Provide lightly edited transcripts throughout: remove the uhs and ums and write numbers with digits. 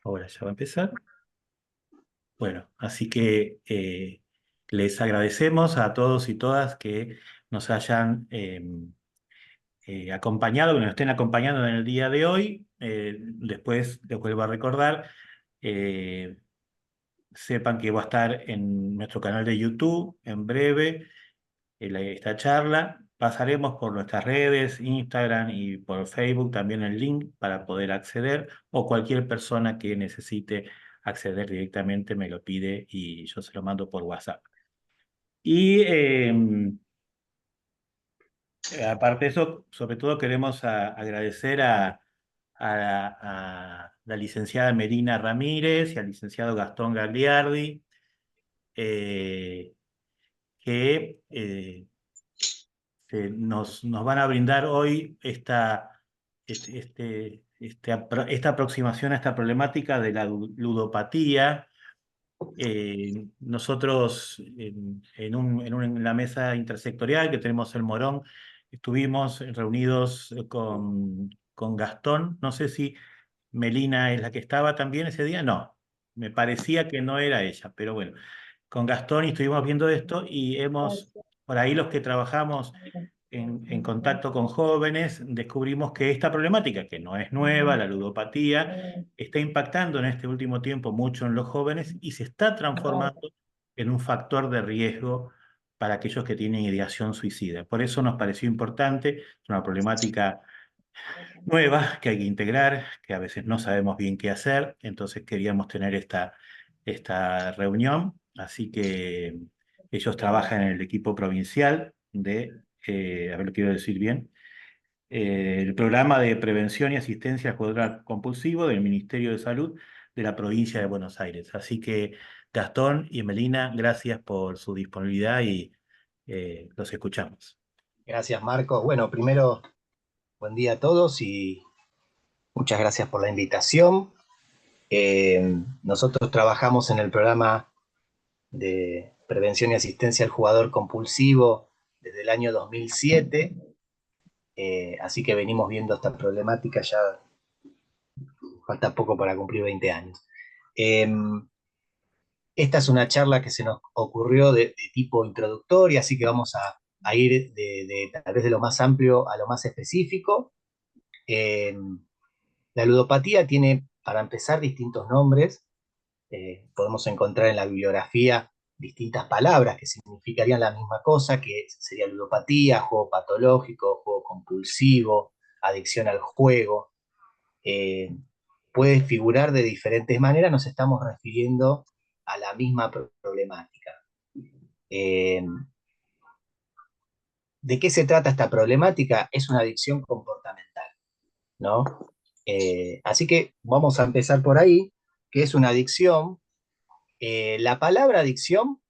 Ahora ya va a empezar. Bueno, así que les agradecemos a todos y todas que nos hayan acompañado, que nos estén acompañando en el día de hoy. Después les vuelvo a recordar, eh, sepan que va a estar en nuestro canal de YouTube en breve esta charla. Pasaremos por nuestras redes, Instagram y por Facebook también el link para poder acceder, o cualquier persona que necesite acceder directamente me lo pide y yo se lo mando por WhatsApp. Y aparte de eso, sobre todo queremos agradecer a la licenciada Melina Ramírez y al licenciado Gastón Gagliardi, eh, que nos van a brindar hoy esta aproximación a esta problemática de la ludopatía. Nosotros en la mesa intersectorial que tenemos en Morón, estuvimos reunidos con Gastón. No sé si Melina es la que estaba también ese día. No, me parecía que no era ella, pero bueno, con Gastón y estuvimos viendo esto y por ahí los que trabajamos en contacto con jóvenes, descubrimos que esta problemática, que no es nueva, la ludopatía, está impactando en este último tiempo mucho en los jóvenes y se está transformando en un factor de riesgo para aquellos que tienen ideación suicida. Por eso nos pareció importante, es una problemática nueva que hay que integrar, que a veces no sabemos bien qué hacer, entonces queríamos tener esta reunión, así que ellos trabajan en el equipo provincial a ver, lo quiero decir bien, el programa de prevención y asistencia al jugador compulsivo del Ministerio de Salud de la provincia de Buenos Aires. Así que Gastón y Melina, gracias por su disponibilidad y los escuchamos. Gracias, Marcos. Bueno, primero, buen día a todos y muchas gracias por la invitación. Nosotros trabajamos en el programa de prevención y asistencia al jugador compulsivo desde el año 2007, así que venimos viendo esta problemática ya, falta poco para cumplir 20 años. Eh, Esta es una charla que se nos ocurrió de tipo introductoria, así que vamos a ir tal vez de lo más amplio a lo más específico. Eh, La ludopatía tiene, para empezar, distintos nombres. Podemos encontrar en la bibliografía distintas palabras que significarían la misma cosa, que sería ludopatía, juego patológico, juego compulsivo, adicción al juego. Eh, Puede figurar de diferentes maneras, nos estamos refiriendo a la misma problemática. Eh, ¿De qué se trata esta problemática? Es una adicción comportamental, ¿no? Así que vamos a empezar por ahí, que es una adicción. La palabra adicción,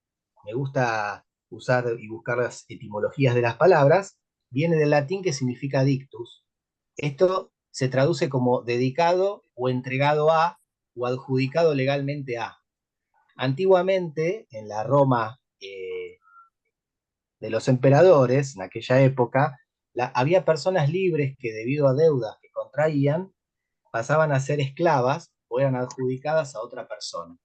me gusta usar y buscar las etimologías de las palabras, viene del latín que significa adictus. Esto se traduce como dedicado o entregado a o adjudicado legalmente a. Antiguamente, en la Roma de los emperadores, en aquella época, había personas libres que debido a deudas que contraían, pasaban a ser esclavas o eran adjudicadas a otra persona.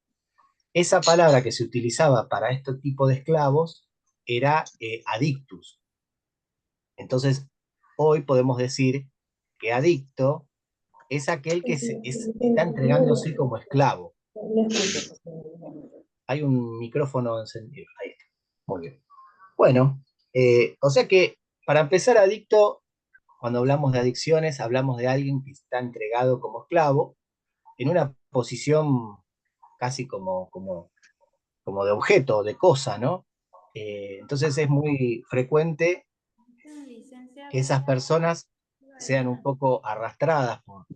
Esa palabra que se utilizaba para este tipo de esclavos era adictus. Entonces, hoy podemos decir que adicto es aquel que está entregándose como esclavo. Hay un micrófono encendido. Ahí está. Muy bien. Bueno, o sea que para empezar, adicto, cuando hablamos de adicciones, hablamos de alguien que está entregado como esclavo en una posición casi como de objeto, de cosa, ¿no? Entonces es muy frecuente que esas personas sean un poco arrastradas por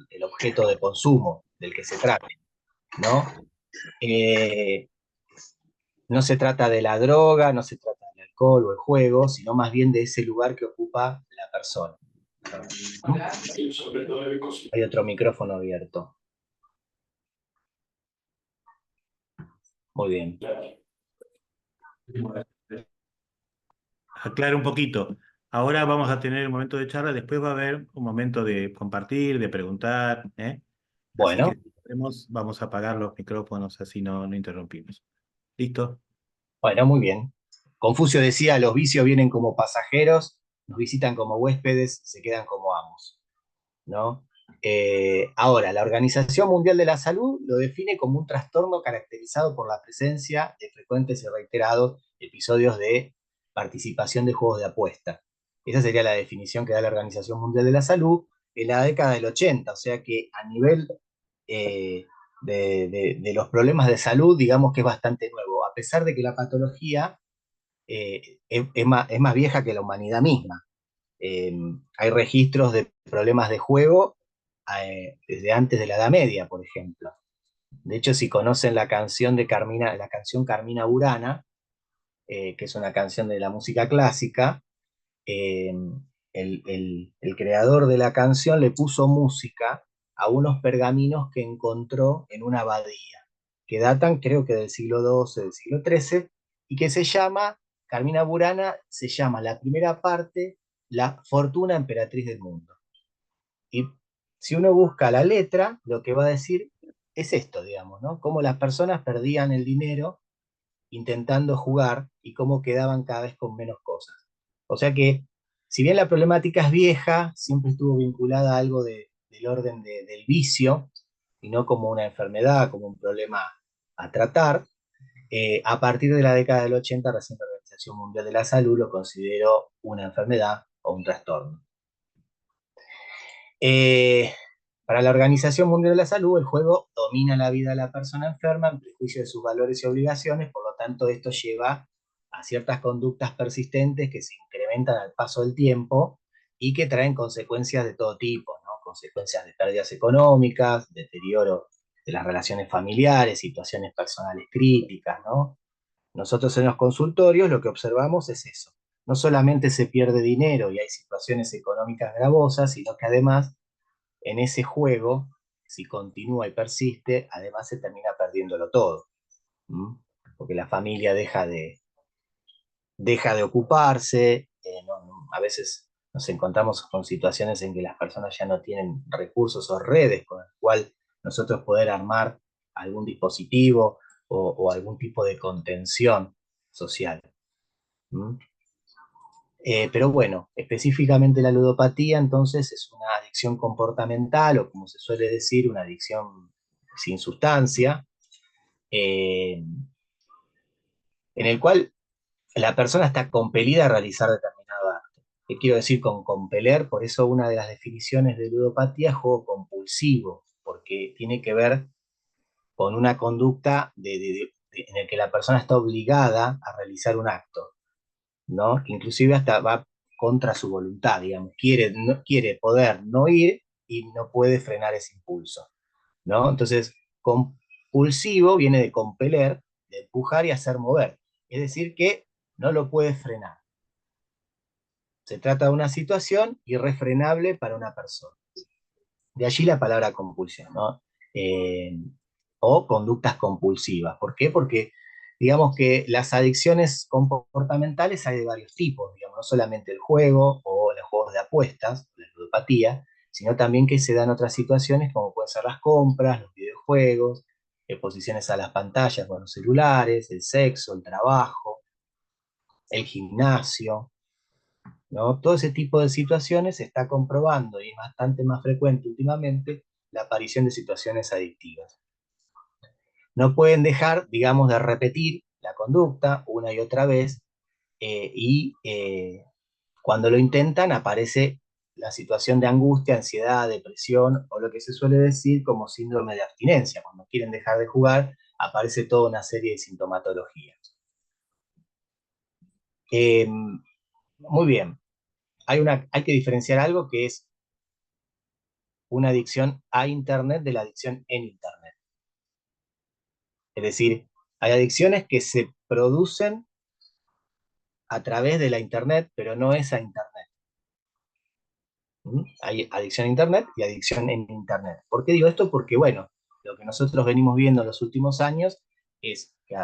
el objeto de consumo del que se trate, ¿no? Eh, no se trata de la droga, no se trata del alcohol o el juego, sino más bien de ese lugar que ocupa la persona. Hay otro micrófono abierto. Muy bien. Aclaro un poquito. Ahora vamos a tener un momento de charla, después va a haber un momento de compartir, de preguntar, ¿eh? Así que Bueno, Vamos a apagar los micrófonos, así no interrumpimos. ¿Listo? Bueno, muy bien. Confucio decía, los vicios vienen como pasajeros, nos visitan como huéspedes, se quedan como amos, ¿no? Ahora, la Organización Mundial de la Salud lo define como un trastorno caracterizado por la presencia de frecuentes y reiterados episodios de participación de juegos de apuesta. Esa sería la definición que da la Organización Mundial de la Salud en la década del 80, o sea que a nivel eh, de los problemas de salud, digamos que es bastante nuevo, a pesar de que la patología es más vieja que la humanidad misma. Eh, Hay registros de problemas de juego desde antes de la Edad Media, por ejemplo. De hecho, si conocen la canción de Carmina, la canción Carmina Burana, que es una canción de la música clásica, eh, el creador de la canción le puso música a unos pergaminos que encontró en una abadía, que datan creo que del siglo XII, del siglo XIII, y que se llama, Carmina Burana, se llama la primera parte, La fortuna emperatriz del mundo. Y si uno busca la letra, lo que va a decir es esto, digamos, ¿no? Cómo las personas perdían el dinero intentando jugar y cómo quedaban cada vez con menos cosas. O sea que, si bien la problemática es vieja, siempre estuvo vinculada a algo del orden del vicio y no como una enfermedad, como un problema a tratar. A partir de la década del 80, recién la Organización Mundial de la Salud lo consideró una enfermedad o un trastorno. Eh, para la Organización Mundial de la Salud, el juego domina la vida de la persona enferma en prejuicio de sus valores y obligaciones, por lo tanto esto lleva a ciertas conductas persistentes que se incrementan al paso del tiempo y que traen consecuencias de todo tipo, ¿no? Consecuencias de pérdidas económicas, deterioro de las relaciones familiares, situaciones personales críticas, ¿no? Nosotros en los consultorios lo que observamos es eso. No solamente se pierde dinero y hay situaciones económicas gravosas, sino que además en ese juego, si continúa y persiste, además se termina perdiéndolo todo. ¿Mm? Porque la familia deja de ocuparse, a veces nos encontramos con situaciones en que las personas ya no tienen recursos o redes con las cuales nosotros poder armar algún dispositivo o algún tipo de contención social. ¿Mm? Pero bueno, específicamente la ludopatía entonces es una adicción comportamental o como se suele decir, una adicción sin sustancia, eh, en el cual la persona está compelida a realizar determinado acto. ¿Qué quiero decir con compeler? Por eso una de las definiciones de ludopatía es juego compulsivo, porque tiene que ver con una conducta en el que la persona está obligada a realizar un acto, ¿no? Que inclusive hasta va contra su voluntad, digamos, quiere poder no ir y no puede frenar ese impulso, ¿no? Entonces, compulsivo viene de compeler, de empujar y hacer mover, es decir, que no lo puede frenar. Se trata de una situación irrefrenable para una persona. De allí la palabra compulsión, ¿no? Eh, o conductas compulsivas. ¿Por qué? Porque digamos que las adicciones comportamentales hay de varios tipos, digamos, no solamente el juego o los juegos de apuestas, la ludopatía, sino también que se dan otras situaciones como pueden ser las compras, los videojuegos, exposiciones a las pantallas con los celulares, el sexo, el trabajo, el gimnasio, ¿no? Todo ese tipo de situaciones se está comprobando y es bastante más frecuente últimamente la aparición de situaciones adictivas. No pueden dejar, digamos, de repetir la conducta una y otra vez y cuando lo intentan aparece la situación de angustia, ansiedad, depresión o lo que se suele decir como síndrome de abstinencia. Cuando quieren dejar de jugar aparece toda una serie de sintomatologías. Eh, Muy bien, hay que diferenciar algo que es una adicción a Internet de la adicción en Internet. Es decir, hay adicciones que se producen a través de la Internet, pero no es a Internet. ¿Mm? Hay adicción a Internet y adicción en Internet. ¿Por qué digo esto? Porque, bueno, lo que nosotros venimos viendo en los últimos años es que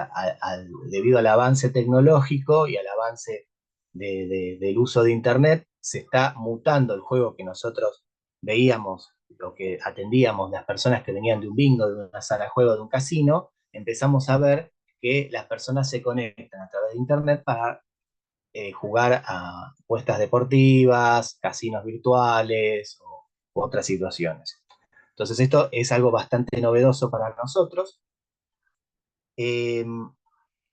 debido al avance tecnológico y al avance del uso de Internet, se está mutando el juego que nosotros veíamos lo que atendíamos, las personas que venían de un bingo, de una sala de juego, de un casino, empezamos a ver que las personas se conectan a través de Internet para jugar a apuestas deportivas, casinos virtuales u otras situaciones. Entonces esto es algo bastante novedoso para nosotros. Eh,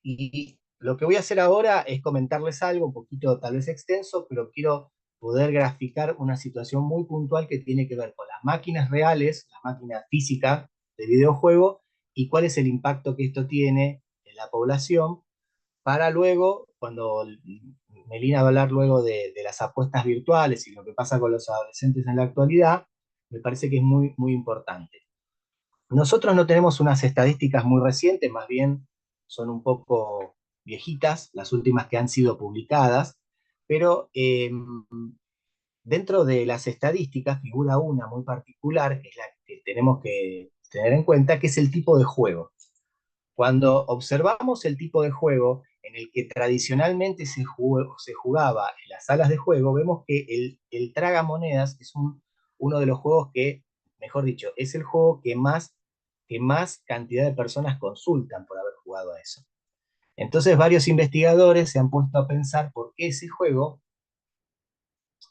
y lo que voy a hacer ahora es comentarles algo un poquito tal vez extenso, pero quiero poder graficar una situación muy puntual que tiene que ver con las máquinas reales, las máquinas físicas de videojuego, y cuál es el impacto que esto tiene en la población, para luego, cuando Melina va a hablar luego de las apuestas virtuales y lo que pasa con los adolescentes en la actualidad, me parece que es muy, muy importante. Nosotros no tenemos unas estadísticas muy recientes, más bien son un poco viejitas, las últimas que han sido publicadas, pero dentro de las estadísticas figura una muy particular, que es la que tenemos que tener en cuenta, que es el tipo de juego. Cuando observamos el tipo de juego en el que tradicionalmente se jugaba en las salas de juego, vemos que el tragamonedas es uno de los juegos que, mejor dicho, es el juego que más cantidad de personas consultan por haber jugado a eso. Entonces varios investigadores se han puesto a pensar por qué ese juego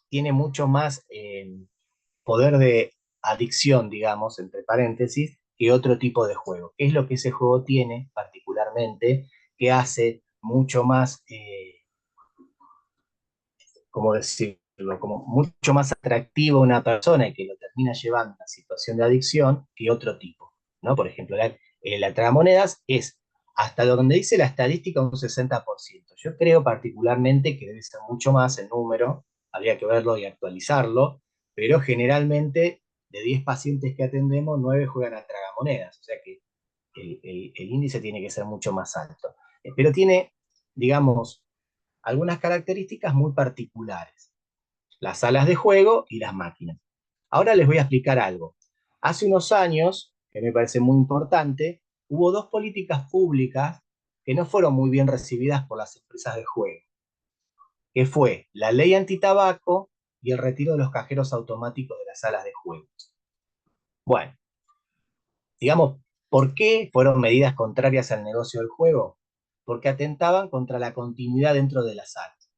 tiene mucho más poder de adicción, digamos, entre paréntesis, que otro tipo de juego. ¿Qué es lo que ese juego tiene particularmente que hace mucho más, ¿cómo decirlo? Como mucho más atractivo a una persona y que lo termina llevando a una situación de adicción que otro tipo, ¿no? Por ejemplo, la tragamonedas es, hasta donde dice la estadística, un 60%. Yo creo particularmente que debe ser mucho más el número, habría que verlo y actualizarlo, pero generalmente de 10 pacientes que atendemos, 9 juegan a tragamonedas, o sea que el índice tiene que ser mucho más alto. Pero tiene, digamos, algunas características muy particulares, las salas de juego y las máquinas. Ahora les voy a explicar algo. Hace unos años, que me parece muy importante, hubo dos políticas públicas que no fueron muy bien recibidas por las empresas de juego, que fue la ley antitabaco y el retiro de los cajeros automáticos de las salas de juego. Bueno, digamos, ¿por qué fueron medidas contrarias al negocio del juego? Porque atentaban contra la continuidad dentro de las salas.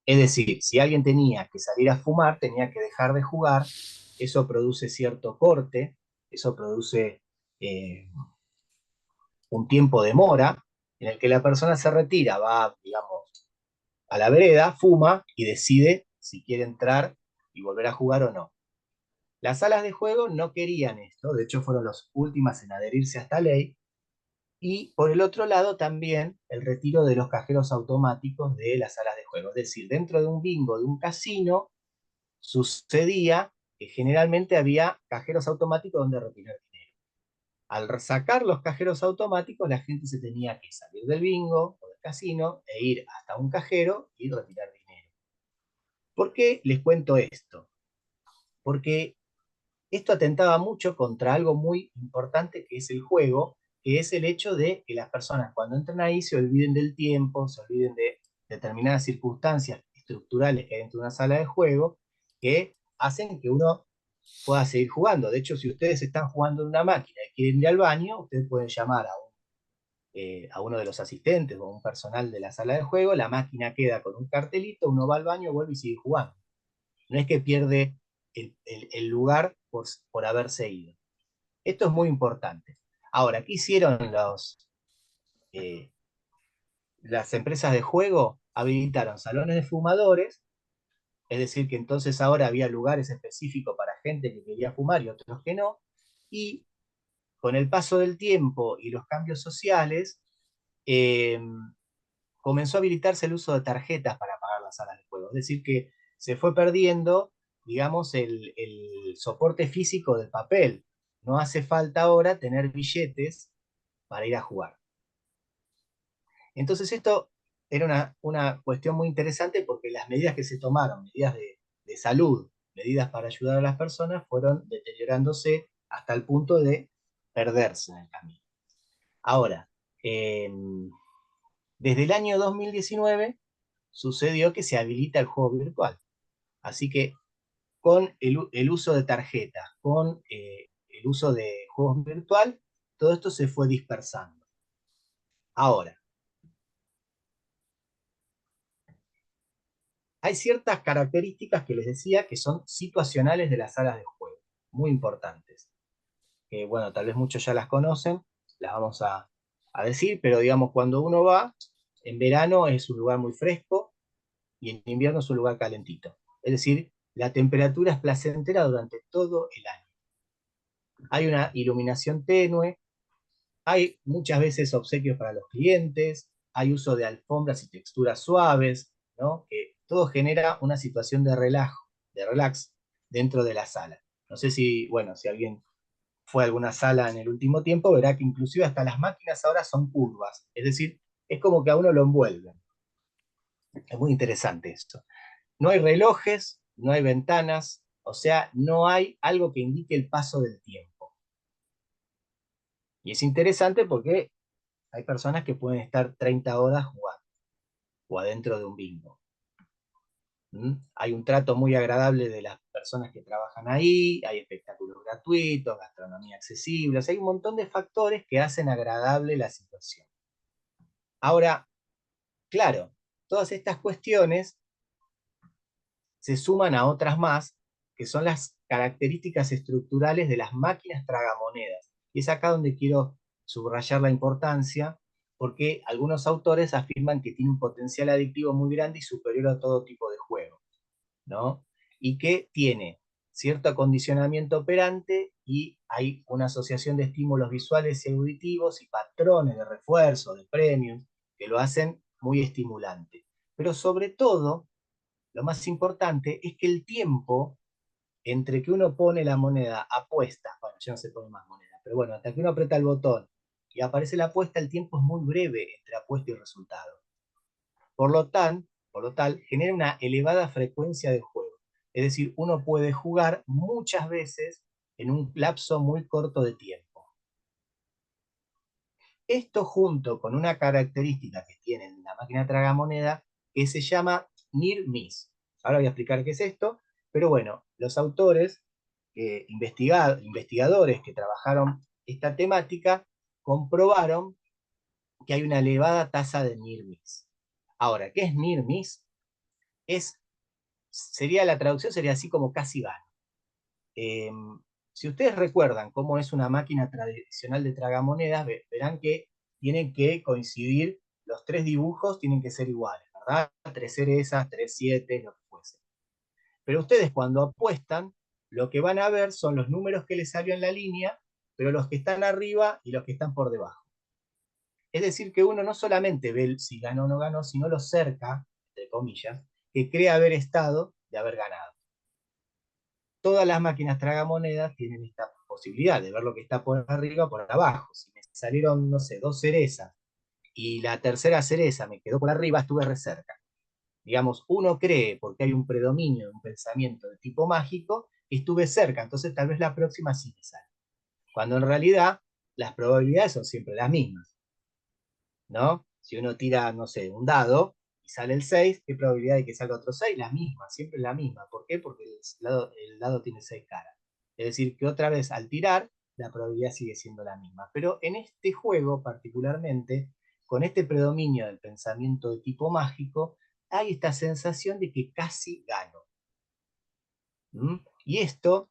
Es decir, si alguien tenía que salir a fumar, tenía que dejar de jugar, eso produce cierto corte, eso produce eh, un tiempo de mora en el que la persona se retira, va, digamos, a la vereda, fuma y decide si quiere entrar y volver a jugar o no. Las salas de juego no querían esto, de hecho fueron las últimas en adherirse a esta ley, y por el otro lado también el retiro de los cajeros automáticos de las salas de juego. Es decir, dentro de un bingo, de un casino, sucedía que generalmente había cajeros automáticos donde retirar dinero. Al sacar los cajeros automáticos, la gente se tenía que salir del bingo o del casino e ir hasta un cajero y retirar dinero. ¿Por qué les cuento esto? Porque esto atentaba mucho contra algo muy importante que es el juego, que es el hecho de que las personas cuando entran ahí se olviden del tiempo, se olviden de determinadas circunstancias estructurales que hay dentro de una sala de juego, que hacen que uno pueda seguir jugando. De hecho, si ustedes están jugando en una máquina y quieren ir al baño, ustedes pueden llamar a uno de los asistentes o a un personal de la sala de juego, la máquina queda con un cartelito, uno va al baño, vuelve y sigue jugando. No es que pierde el lugar por haberse ido. Esto es muy importante. Ahora, ¿qué hicieron eh, las empresas de juego? Habilitaron salones de fumadores, es decir, que entonces ahora había lugares específicos para gente que quería fumar y otros que no, y con el paso del tiempo y los cambios sociales, eh, comenzó a habilitarse el uso de tarjetas para pagar las salas de juego. Es decir, que se fue perdiendo, digamos, el soporte físico del papel. No hace falta ahora tener billetes para ir a jugar. Entonces esto era una cuestión muy interesante porque las medidas que se tomaron, medidas de salud, medidas para ayudar a las personas, fueron deteriorándose hasta el punto de perderse en el camino. Ahora, desde el año 2019 sucedió que se habilita el juego virtual. Así que con el uso de tarjetas, con el uso de juegos virtual, todo esto se fue dispersando. Ahora, hay ciertas características que les decía que son situacionales de las salas de juego, muy importantes. Que bueno, tal vez muchos ya las conocen, las vamos a decir, pero digamos, cuando uno va, en verano es un lugar muy fresco y en invierno es un lugar calentito. Es decir, la temperatura es placentera durante todo el año. Hay una iluminación tenue, hay muchas veces obsequios para los clientes, hay uso de alfombras y texturas suaves, ¿no? Que todo genera una situación de relajo, de relax dentro de la sala. No sé si, bueno, si alguien fue a alguna sala en el último tiempo, verá que inclusive hasta las máquinas ahora son curvas. Es decir, es como que a uno lo envuelven. Es muy interesante esto. No hay relojes, no hay ventanas, o sea, no hay algo que indique el paso del tiempo. Y es interesante porque hay personas que pueden estar 30 horas jugando o adentro de un bingo. Hay un trato muy agradable de las personas que trabajan ahí, hay espectáculos gratuitos, gastronomía accesible, o sea, hay un montón de factores que hacen agradable la situación. Ahora, claro, todas estas cuestiones se suman a otras más, que son las características estructurales de las máquinas tragamonedas. Y es acá donde quiero subrayar la importancia, porque algunos autores afirman que tiene un potencial adictivo muy grande y superior a todo tipo de juego, ¿no? Y que tiene cierto acondicionamiento operante y hay una asociación de estímulos visuales y auditivos y patrones de refuerzo, de premios, que lo hacen muy estimulante. Pero sobre todo, lo más importante es que el tiempo entre que uno pone la moneda, apuesta, bueno, ya no se pone más moneda, pero bueno, hasta que uno aprieta el botón y aparece la apuesta, el tiempo es muy breve entre apuesta y resultado. Por lo tal, genera una elevada frecuencia de juego. Es decir, uno puede jugar muchas veces en un lapso muy corto de tiempo. Esto junto con una característica que tiene la máquina tragamoneda que se llama near miss. Ahora voy a explicar qué es esto, pero bueno, los autores, investigadores que trabajaron esta temática, comprobaron que hay una elevada tasa de near miss. Ahora, ¿qué es near miss? La traducción sería así como casi gano. Eh, si ustedes recuerdan cómo es una máquina tradicional de tragamonedas, verán que tienen que coincidir, los tres dibujos tienen que ser iguales, ¿verdad? Tres cerezas, tres siete, lo que fuese. Pero ustedes cuando apuestan, lo que van a ver son los números que les salió en la línea, pero los que están arriba y los que están por debajo. Es decir, que uno no solamente ve si ganó o no ganó, sino lo cerca, entre comillas, que cree haber estado de haber ganado. Todas las máquinas tragamonedas tienen esta posibilidad de ver lo que está por arriba o por abajo. Si me salieron, no sé, dos cerezas y la tercera cereza me quedó por arriba, estuve re cerca. Digamos, uno cree, porque hay un predominio de un pensamiento de tipo mágico, que estuve cerca, entonces tal vez la próxima sí me sale. Cuando en realidad las probabilidades son siempre las mismas, ¿no? Si uno tira, no sé, un dado y sale el 6, ¿qué probabilidad de que salga otro 6? La misma, siempre la misma. ¿Por qué? Porque el dado tiene 6 caras. Es decir, que otra vez al tirar, la probabilidad sigue siendo la misma. Pero en este juego particularmente, con este predominio del pensamiento de tipo mágico, hay esta sensación de que casi gano. Y esto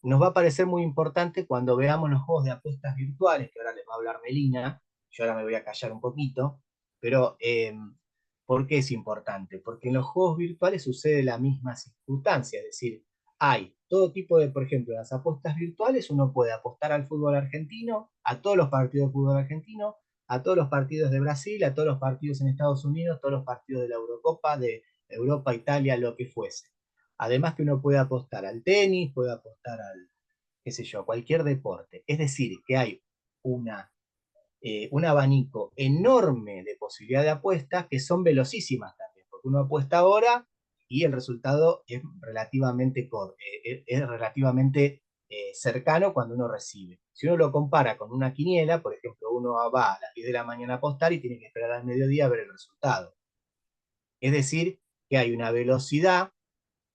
nos va a parecer muy importante cuando veamos los juegos de apuestas virtuales, que ahora les va a hablar Melina. Yo ahora me voy a callar un poquito, pero ¿por qué es importante? Porque en los juegos virtuales sucede la misma circunstancia, es decir, hay todo tipo de, por ejemplo, en las apuestas virtuales uno puede apostar al fútbol argentino, a todos los partidos de fútbol argentino, a todos los partidos de Brasil, a todos los partidos en Estados Unidos, todos los partidos de la Eurocopa, de Europa, Italia, lo que fuese. Además que uno puede apostar al tenis, puede apostar al, qué sé yo, a cualquier deporte. Es decir, que hay un abanico enorme de posibilidad de apuestas que son velocísimas también, porque uno apuesta ahora y el resultado es relativamente cercano cuando uno recibe. Si uno lo compara con una quiniela, por ejemplo, uno va a las 10 de la mañana a apostar y tiene que esperar al mediodía a ver el resultado. Es decir, que hay una velocidad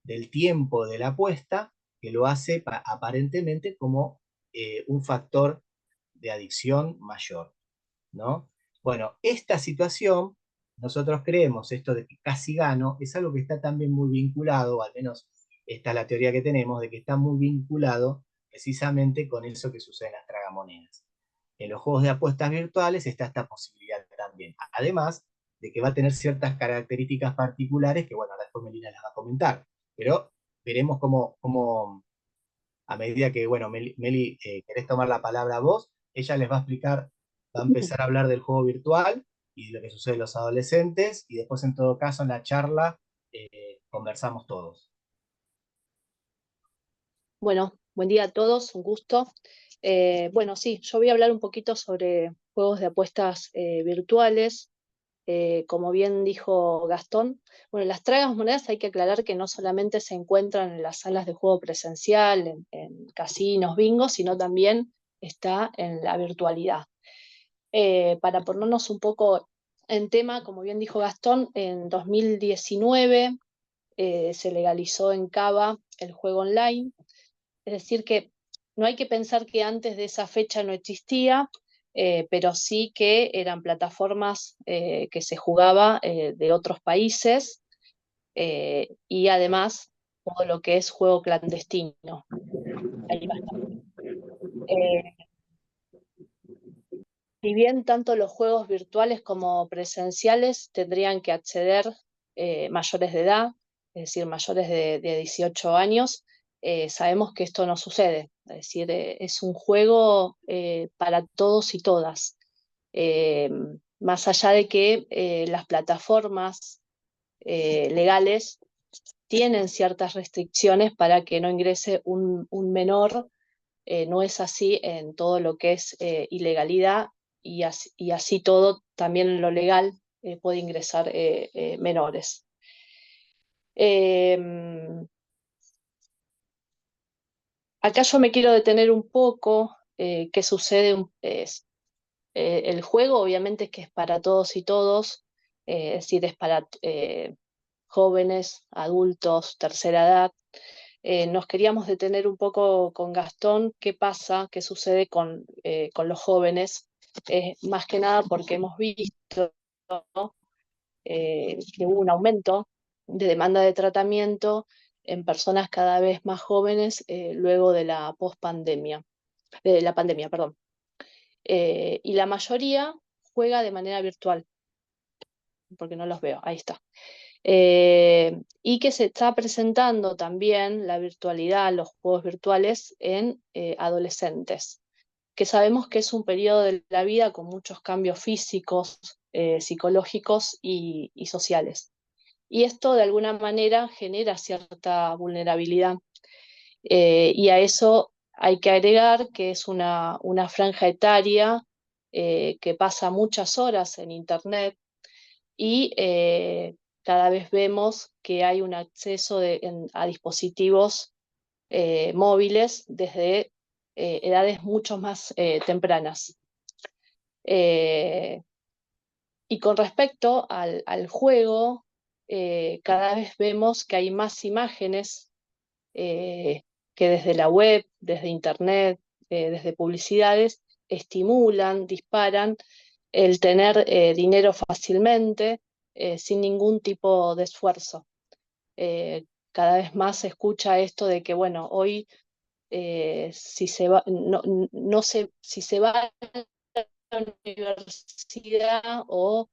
del tiempo de la apuesta que lo hace aparentemente como un factor de adicción mayor, ¿no? Bueno, esta situación, nosotros creemos, esto de que casi gano, es algo que está también muy vinculado, o al menos esta es la teoría que tenemos, de que está muy vinculado precisamente con eso que sucede en las tragamonedas. En los juegos de apuestas virtuales está esta posibilidad también. Además de que va a tener ciertas características particulares que, bueno, después Melina las va a comentar. Pero veremos cómo a medida que, bueno, Meli, querés tomar la palabra vos, ella les va a explicar, va a empezar a hablar del juego virtual y de lo que sucede en los adolescentes, y después, en todo caso, en la charla conversamos todos. Bueno, buen día a todos, un gusto. Bueno, sí, yo voy a hablar un poquito sobre juegos de apuestas virtuales. Como bien dijo Gastón, bueno, las tragamonedas hay que aclarar que no solamente se encuentran en las salas de juego presencial, en casinos, bingos, sino también está en la virtualidad. Para ponernos un poco en tema, como bien dijo Gastón, en 2019 se legalizó en Cava el juego online. Es decir, que no hay que pensar que antes de esa fecha no existía, pero sí que eran plataformas que se jugaba de otros países, y además todo lo que es juego clandestino. Ahí va. Eh, si bien tanto los juegos virtuales como presenciales tendrían que acceder mayores de edad, es decir, mayores de 18 años, sabemos que esto no sucede. Es decir, es un juego para todos y todas. Eh, Más allá de que las plataformas legales tienen ciertas restricciones para que no ingrese un menor, no es así en todo lo que es ilegalidad, y así todo, también en lo legal puede ingresar menores. Eh, Acá yo me quiero detener un poco, qué sucede. El juego obviamente que es para todos y todos, es decir, es para jóvenes, adultos, tercera edad. Nos queríamos detener un poco con Gastón, qué pasa, qué sucede con los jóvenes, más que nada porque hemos visto, ¿no? Que hubo un aumento de demanda de tratamiento en personas cada vez más jóvenes luego de la pospandemia, de la pandemia, perdón. Y la mayoría juega de manera virtual, porque no los veo, ahí está. Y que se está presentando también la virtualidad, los juegos virtuales en adolescentes, que sabemos que es un periodo de la vida con muchos cambios físicos, psicológicos y sociales. Y esto de alguna manera genera cierta vulnerabilidad. Y a eso hay que agregar que es una franja etaria que pasa muchas horas en Internet, y cada vez vemos que hay un acceso a dispositivos móviles desde edades mucho más tempranas. Eh, y con respecto al juego, cada vez vemos que hay más imágenes que desde la web, desde internet, desde publicidades, estimulan, disparan el tener dinero fácilmente, sin ningún tipo de esfuerzo. Cada vez más se escucha esto de que, bueno, hoy si se va, no sé, si se va a la universidad, o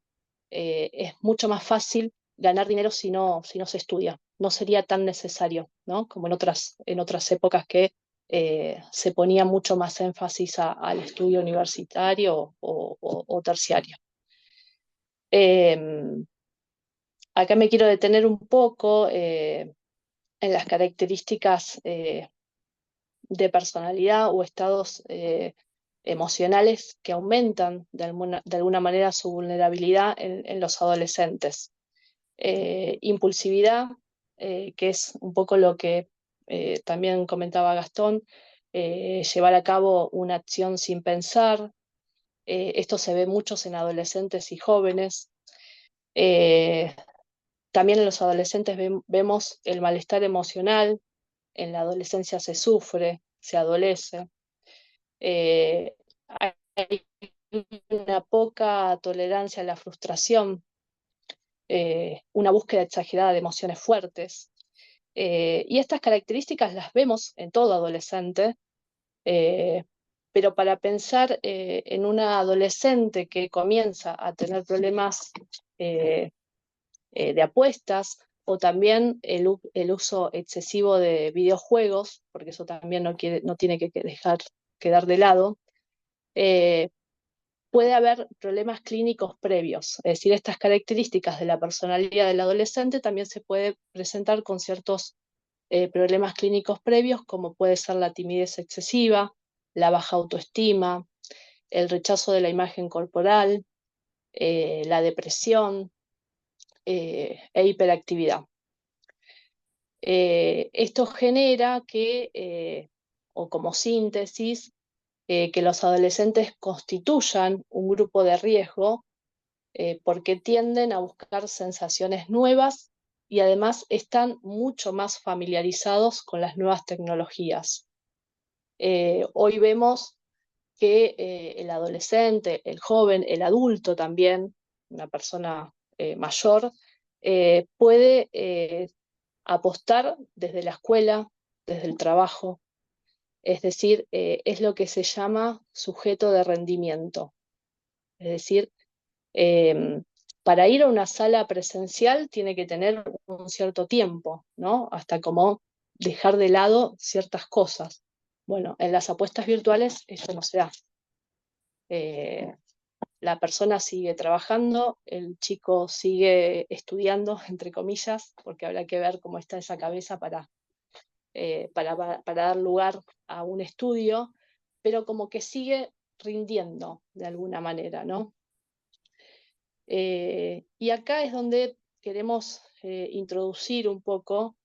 es mucho más fácil ganar dinero si no se estudia. No sería tan necesario, ¿no? Como en otras épocas que se ponía mucho más énfasis al estudio universitario o terciario. Eh, Acá me quiero detener un poco en las características de personalidad o estados emocionales que aumentan de alguna manera su vulnerabilidad en los adolescentes. Impulsividad, que es un poco lo que también comentaba Gastón, llevar a cabo una acción sin pensar. Esto se ve muchos en adolescentes y jóvenes. Eh, También en los adolescentes vemos el malestar emocional, en la adolescencia se sufre, se adolece. Hay una poca tolerancia a la frustración, una búsqueda exagerada de emociones fuertes. Y estas características las vemos en todo adolescente, pero para pensar en una adolescente que comienza a tener problemas de apuestas, o también el uso excesivo de videojuegos, porque eso también no tiene que quedar de lado, puede haber problemas clínicos previos. Es decir, estas características de la personalidad del adolescente también se puede presentar con ciertos problemas clínicos previos, como puede ser la timidez excesiva, la baja autoestima, el rechazo de la imagen corporal, la depresión e hiperactividad. Esto genera que, o como síntesis, que los adolescentes constituyan un grupo de riesgo porque tienden a buscar sensaciones nuevas y además están mucho más familiarizados con las nuevas tecnologías. Hoy vemos que el adolescente, el joven, el adulto también, una persona mayor, puede apostar desde la escuela, desde el trabajo, es decir, es lo que se llama sujeto de rendimiento. Es decir, para ir a una sala presencial tiene que tener un cierto tiempo, ¿no? Hasta como dejar de lado ciertas cosas. Bueno, en las apuestas virtuales eso no se da. La persona sigue trabajando, el chico sigue estudiando, entre comillas, porque habrá que ver cómo está esa cabeza para dar lugar a un estudio, pero como que sigue rindiendo de alguna manera, ¿no? Y acá es donde queremos introducir un poco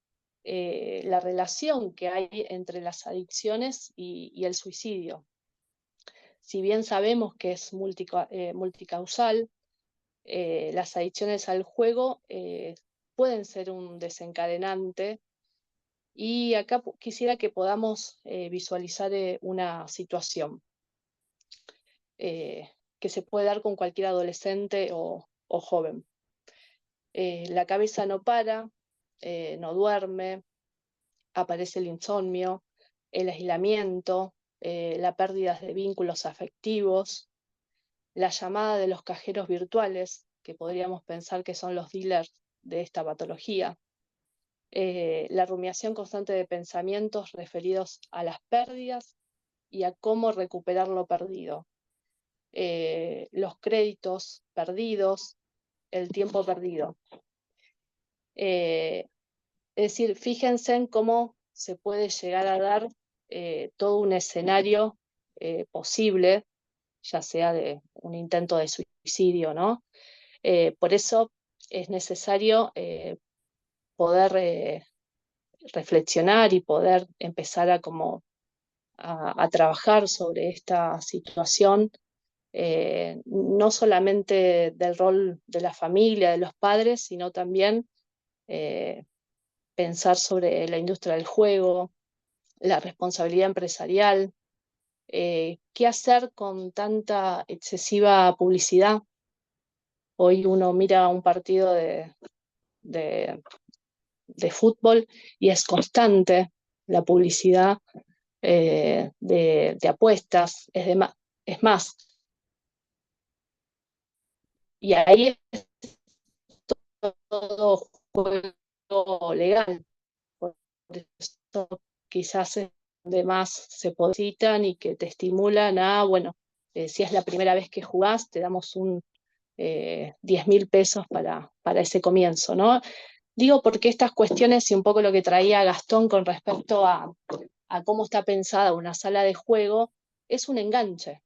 la relación que hay entre las adicciones y el suicidio. Si bien sabemos que es multicausal, las adicciones al juego pueden ser un desencadenante. Y acá quisiera que podamos visualizar una situación que se puede dar con cualquier adolescente o joven. La cabeza no para, no duerme, aparece el insomnio, el aislamiento, la pérdida de vínculos afectivos, la llamada de los cajeros virtuales, que podríamos pensar que son los dealers de esta patología, la rumiación constante de pensamientos referidos a las pérdidas y a cómo recuperar lo perdido, los créditos perdidos, el tiempo perdido. Es decir, fíjense en cómo se puede llegar a dar todo un escenario posible, ya sea de un intento de suicidio, ¿no? Por eso es necesario poder reflexionar y poder empezar a trabajar sobre esta situación, no solamente del rol de la familia, de los padres, sino también pensar sobre la industria del juego, la responsabilidad empresarial, qué hacer con tanta excesiva publicidad. Hoy uno mira un partido de fútbol y es constante la publicidad de apuestas, es más, y ahí es todo juego legal, por eso quizás es donde más se citan y que te estimulan a, bueno, si es la primera vez que jugás, te damos 10.000 pesos para ese comienzo, ¿no? Digo porque estas cuestiones y un poco lo que traía Gastón con respecto a cómo está pensada una sala de juego, es un enganche.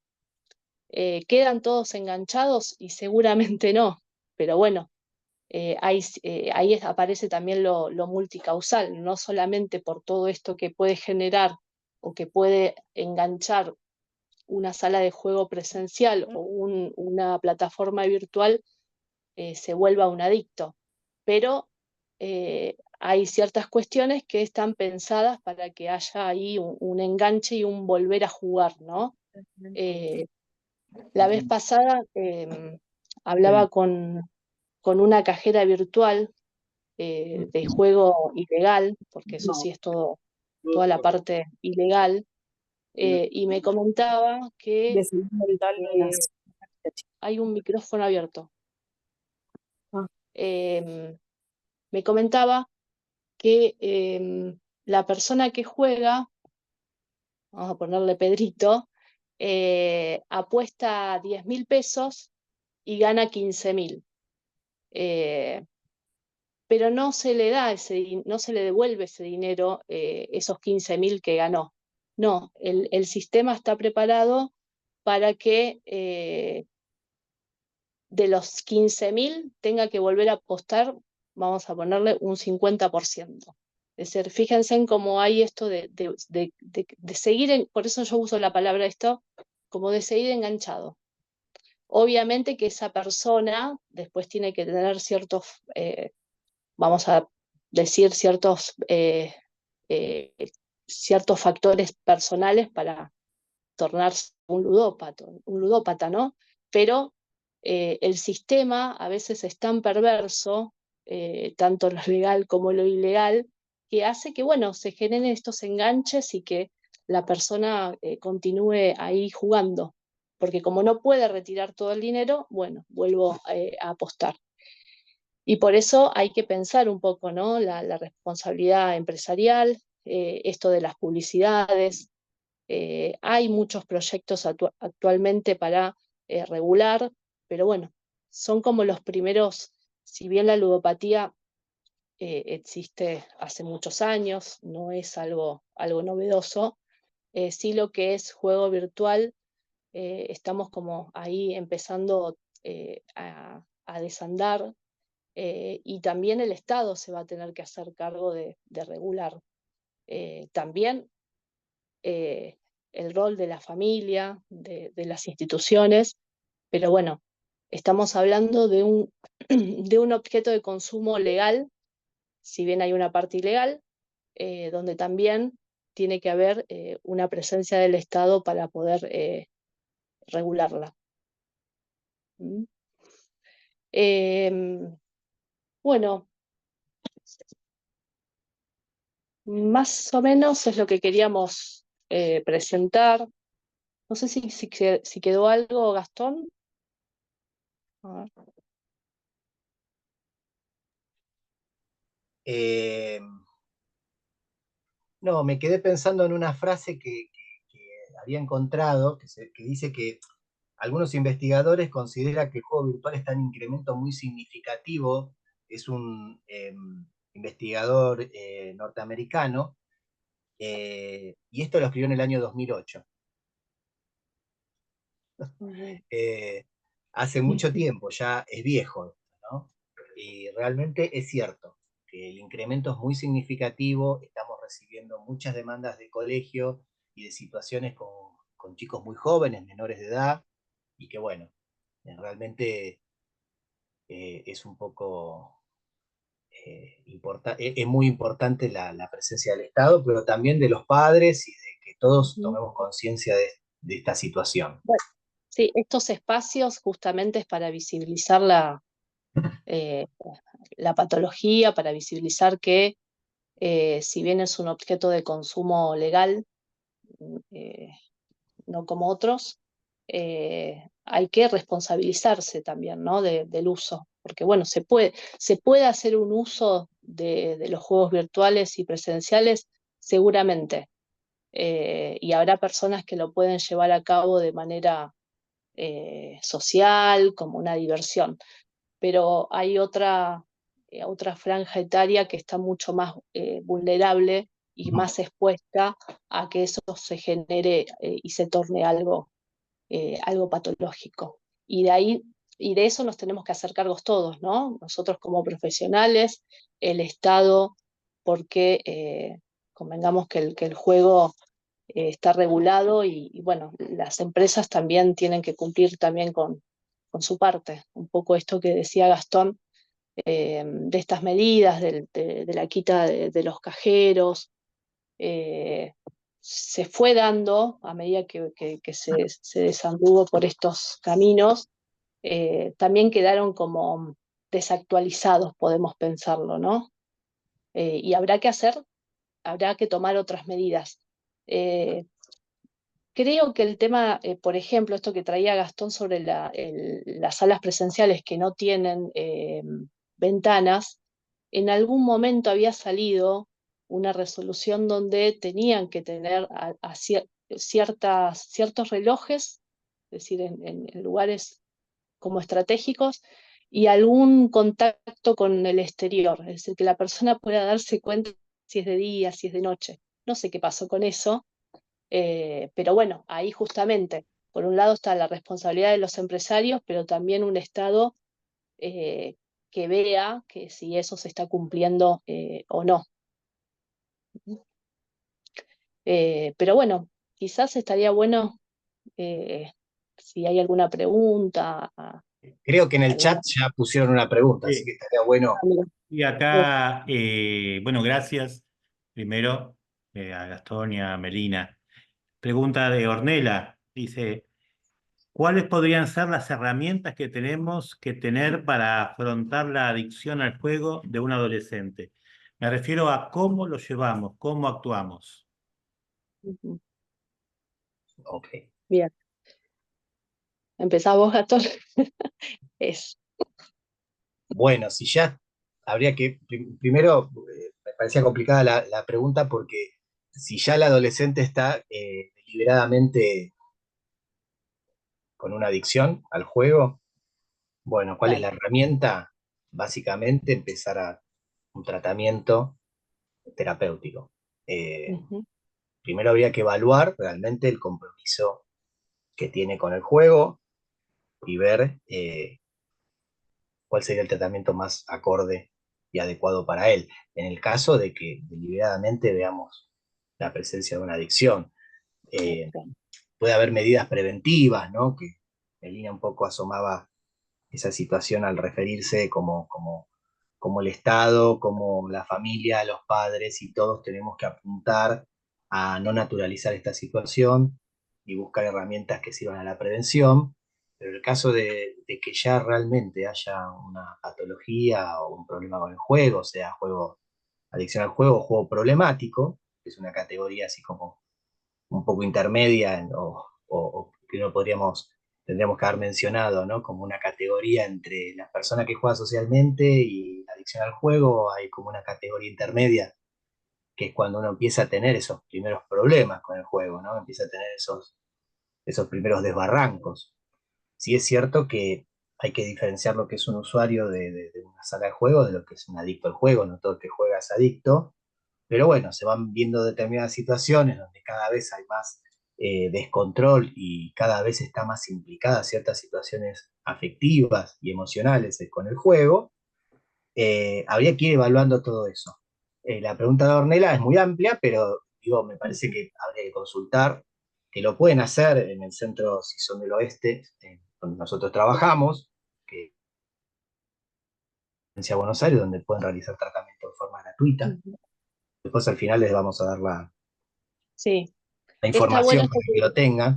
¿Quedan todos enganchados? Y seguramente no, pero bueno, ahí aparece también lo multicausal, no solamente por todo esto que puede generar o que puede enganchar una sala de juego presencial o una plataforma virtual, se vuelva un adicto, pero hay ciertas cuestiones que están pensadas para que haya ahí un enganche y un volver a jugar, ¿no? La vez pasada hablaba con una cajera virtual de juego ilegal, porque eso sí es toda la parte ilegal, y me comentaba que hay un micrófono abierto. Me comentaba que la persona que juega, vamos a ponerle Pedrito, apuesta 10.000 pesos y gana 15.000. Pero no se le da no se le devuelve ese dinero, esos 15.000 que ganó. No, el sistema está preparado para que de los 15.000 tenga que volver a apostar, vamos a ponerle un 50%. Es decir, fíjense en cómo hay esto de seguir, por eso yo uso la palabra esto, como de seguir enganchado. Obviamente que esa persona después tiene que tener ciertos, vamos a decir, ciertos factores personales para tornarse un ludópata, ¿no? Pero el sistema a veces es tan perverso, tanto lo legal como lo ilegal, que hace que, bueno, se generen estos enganches y que la persona continúe ahí jugando. Porque como no puede retirar todo el dinero, bueno, vuelvo a apostar. Y por eso hay que pensar un poco, ¿no? La responsabilidad empresarial, esto de las publicidades. Hay muchos proyectos actualmente para regular, pero bueno, son como los primeros, si bien la ludopatía existe hace muchos años, no es algo novedoso, sí lo que es juego virtual, estamos como ahí empezando a desandar, y también el Estado se va a tener que hacer cargo de regular. También el rol de la familia, de las instituciones, pero bueno, estamos hablando de de un objeto de consumo legal, si bien hay una parte ilegal, donde también tiene que haber una presencia del Estado para poder regularla. ¿Mm? Bueno, más o menos es lo que queríamos presentar. No sé si quedó algo, Gastón. A ver. No, me quedé pensando en una frase que había encontrado, que dice que algunos investigadores consideran que el juego virtual está en incremento muy significativo. Es un investigador norteamericano, y esto lo escribió en el año 2008. Eh, Hace mucho tiempo, ya es viejo, ¿no? Y realmente es cierto que el incremento es muy significativo, estamos recibiendo muchas demandas de colegio y de situaciones con chicos muy jóvenes, menores de edad, y que bueno, realmente es un poco es muy importante la presencia del Estado, pero también de los padres y de que todos tomemos conciencia de esta situación. Bueno, sí, estos espacios justamente es para visibilizar eh, la patología, para visibilizar que si bien es un objeto de consumo legal, eh, no como otros, hay que responsabilizarse también, ¿no? Del uso, porque bueno, se puede hacer un uso de los juegos virtuales y presenciales, seguramente, y habrá personas que lo pueden llevar a cabo de manera social, como una diversión, pero hay otra franja etaria que está mucho más vulnerable y más expuesta a que eso se genere y se torne algo patológico. Y de ahí, y de eso nos tenemos que hacer cargos todos, ¿no? Nosotros como profesionales, el Estado, porque convengamos que el juego está regulado y bueno, las empresas también tienen que cumplir también con su parte. Un poco esto que decía Gastón, de estas medidas, de la quita de los cajeros, se fue dando a medida que se desanduvo por estos caminos, también quedaron como desactualizados, podemos pensarlo, ¿no? Y habrá que tomar otras medidas. Creo que el tema, por ejemplo, esto que traía Gastón sobre las salas presenciales que no tienen ventanas, en algún momento había salido una resolución donde tenían que tener ciertos relojes, es decir, en lugares como estratégicos, y algún contacto con el exterior, es decir, que la persona pueda darse cuenta si es de día, si es de noche. No sé qué pasó con eso, pero bueno, ahí justamente, por un lado está la responsabilidad de los empresarios, pero también un Estado eh, que vea que si eso se está cumpliendo o no. Pero bueno, quizás estaría bueno eh, si hay alguna pregunta, Creo que en el chat alguna... ya pusieron una pregunta, así que Sí. estaría bueno. Y acá, bueno, gracias primero a Gastón y a Melina. Pregunta de Ornella, dice, ¿cuáles podrían ser las herramientas que tenemos que tener para afrontar la adicción al juego de un adolescente? Me refiero a cómo lo llevamos, cómo actuamos. Ujú. Ok. Bien, empezá vos, Gastón. Es. Bueno, si ya habría que, primero, me parecía complicada la pregunta porque si ya el adolescente está deliberadamente con una adicción al juego, bueno, ¿cuál es Claro. la herramienta? Básicamente empezar un tratamiento terapéutico. Eh, Ujú. Primero habría que evaluar realmente el compromiso que tiene con el juego y ver cuál sería el tratamiento más acorde y adecuado para él. En el caso de que deliberadamente veamos la presencia de una adicción, eh, Bien. puede haber medidas preventivas, ¿no? Que Melina un poco asomaba esa situación al referirse como el Estado, como la familia, los padres y todos tenemos que apuntar a no naturalizar esta situación y buscar herramientas que sirvan a la prevención. Pero en el caso de que ya realmente haya una patología o un problema con el juego, sea juego, adicción al juego o juego problemático, que es una categoría así como un poco intermedia o que no tendríamos que haber mencionado, ¿no? Como una categoría entre las personas que juegan socialmente y adicción al juego, hay como una categoría intermedia, que es cuando uno empieza a tener esos primeros problemas con el juego, ¿no? Empieza a tener esos primeros desbarrancos. Sí es cierto que hay que diferenciar lo que es un usuario de una sala de juego de lo que es un adicto al juego, no todo el que juega es adicto, pero bueno, se van viendo determinadas situaciones donde cada vez hay más descontrol y cada vez está más implicada ciertas situaciones afectivas y emocionales con el juego. Habría que ir evaluando todo eso. La pregunta de Ornella es muy amplia, pero digo, me parece Ujú. que habría que consultar, que lo pueden hacer en el centro, si son del oeste, donde nosotros trabajamos, que es en Buenos Aires, donde pueden realizar tratamiento de forma gratuita. Ujú. Después al final les vamos a dar Sí, la está bueno información esto para que lo tengan.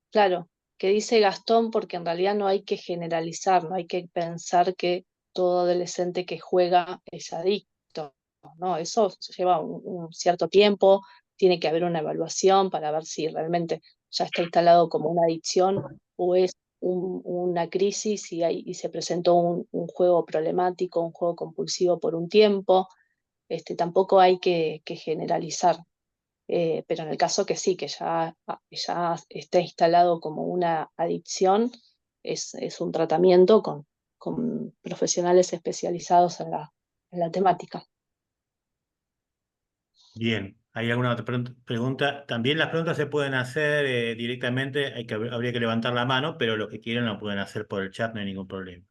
claro, que dice Gastón, porque en realidad no hay que generalizar, no hay que pensar que todo adolescente que juega es adicto, ¿no? Eso lleva un cierto tiempo, tiene que haber una evaluación para ver si realmente ya está instalado como una adicción o es una crisis y se presentó un juego problemático, un juego compulsivo por un tiempo. Tampoco hay que generalizar. Pero en el caso que sí, que ya esté instalado como una adicción, es un tratamiento con profesionales especializados en la temática. Bien, ¿hay alguna otra pregunta? También las preguntas se pueden hacer directamente, habría que levantar la mano, pero los que quieran lo pueden hacer por el chat, no hay ningún problema.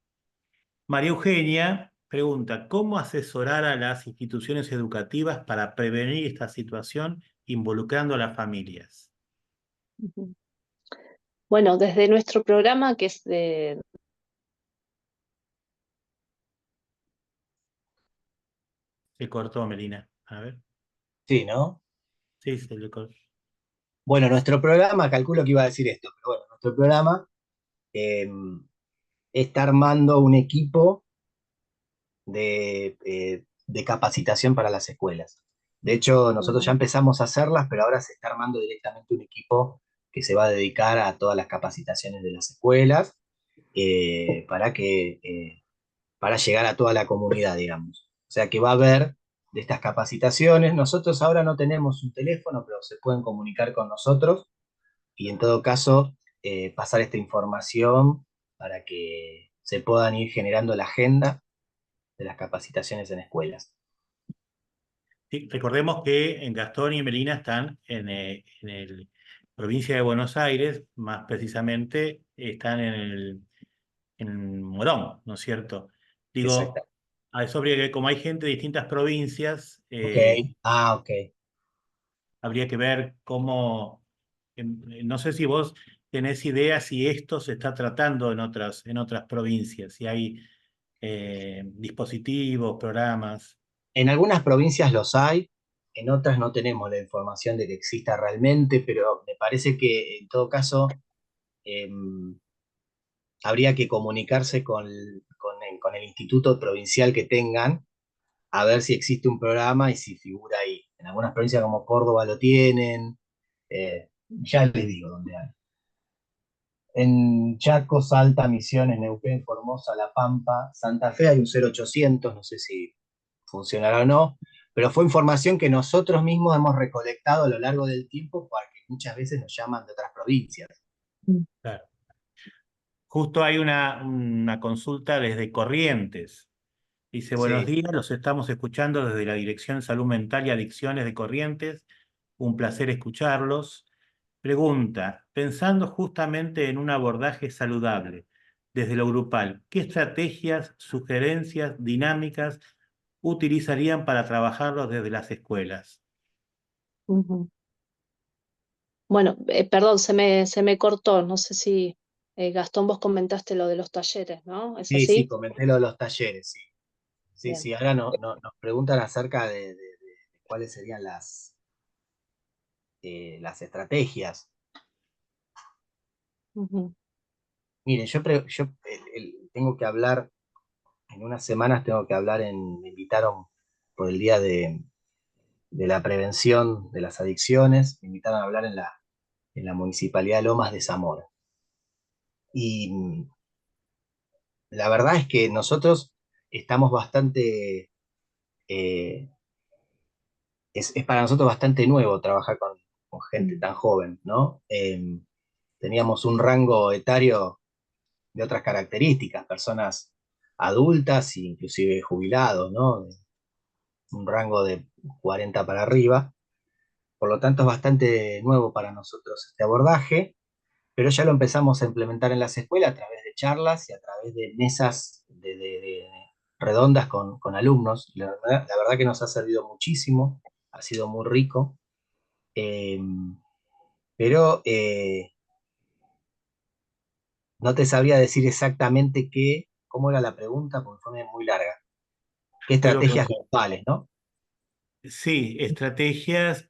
María Eugenia pregunta, ¿cómo asesorar a las instituciones educativas para prevenir esta situación involucrando a las familias? Ujú. Bueno, desde nuestro programa, que es Se cortó, Melina. A ver. Sí, ¿no? Sí, se le cortó. Bueno, nuestro programa, calculo que iba a decir esto, pero bueno, nuestro programa eh, está armando un equipo de capacitación para las escuelas. De hecho, nosotros ya Ujú, empezamos a hacerlas, pero ahora se está armando directamente un equipo que se va a dedicar a todas las capacitaciones de las escuelas para llegar a toda la comunidad, digamos. O sea que va a haber de estas capacitaciones. Nosotros ahora no tenemos un teléfono, pero se pueden comunicar con nosotros y en todo caso pasar esta información para que se puedan ir generando la agenda de las capacitaciones en escuelas. Sí, recordemos que en Gastón y Melina están en el provincia de Buenos Aires, más precisamente están en Morón, ¿no es cierto? Exacto. Digo, a eso habría que, como hay gente de distintas provincias, Ok. Ah, ok. habría que ver cómo, no sé si vos tenés idea si esto se está tratando en otras provincias, si hay dispositivos, programas. En algunas provincias los hay, en otras no tenemos la información de que exista realmente, pero me parece que en todo caso eh, habría que comunicarse con el instituto provincial que tengan a ver si existe un programa y si figura ahí. En algunas provincias como Córdoba lo tienen, ya les digo dónde hay. En Chaco, Salta, Misiones, Neuquén, Formosa, La Pampa, Santa Fe hay un 0800, no sé si funcionará o no, pero fue información que nosotros mismos hemos recolectado a lo largo del tiempo porque muchas veces nos llaman de otras provincias. Claro. Justo hay una consulta desde Corrientes. Dice, buenos Sí, días, los estamos escuchando desde la Dirección Salud Mental y Adicciones de Corrientes. Un placer escucharlos. Pregunta, pensando justamente en un abordaje saludable desde lo grupal, ¿qué estrategias, sugerencias, dinámicas utilizarían para trabajarlos desde las escuelas? ujú. Bueno, perdón, se me cortó. No sé si Gastón, vos comentaste lo de los talleres, ¿no? ¿Es sí, sí, así? comenté lo de los talleres, sí. Sí, Bien. sí, ahora nos preguntan acerca de cuáles serían las estrategias. Ujú, Miren, yo tengo que hablar, en unas semanas tengo que hablar me invitaron por el Día de la Prevención de las Adicciones, me invitaron a hablar en la Municipalidad de Lomas de Zamora. Y la verdad es que nosotros estamos bastante, eh, es para nosotros bastante nuevo trabajar con gente tan joven, ¿no? Teníamos un rango etario de otras características, personas adultas e inclusive jubilados, ¿no? Un rango de 40 para arriba. Por lo tanto, es bastante nuevo para nosotros este abordaje, pero ya lo empezamos a implementar en las escuelas a través de charlas y a través de mesas redondas con alumnos. La verdad que nos ha servido muchísimo, ha sido muy rico, eh, pero no te sabría decir exactamente cómo era la pregunta porque fue muy larga. ¿Qué Digo que, estrategias globales, no? sí, estrategias,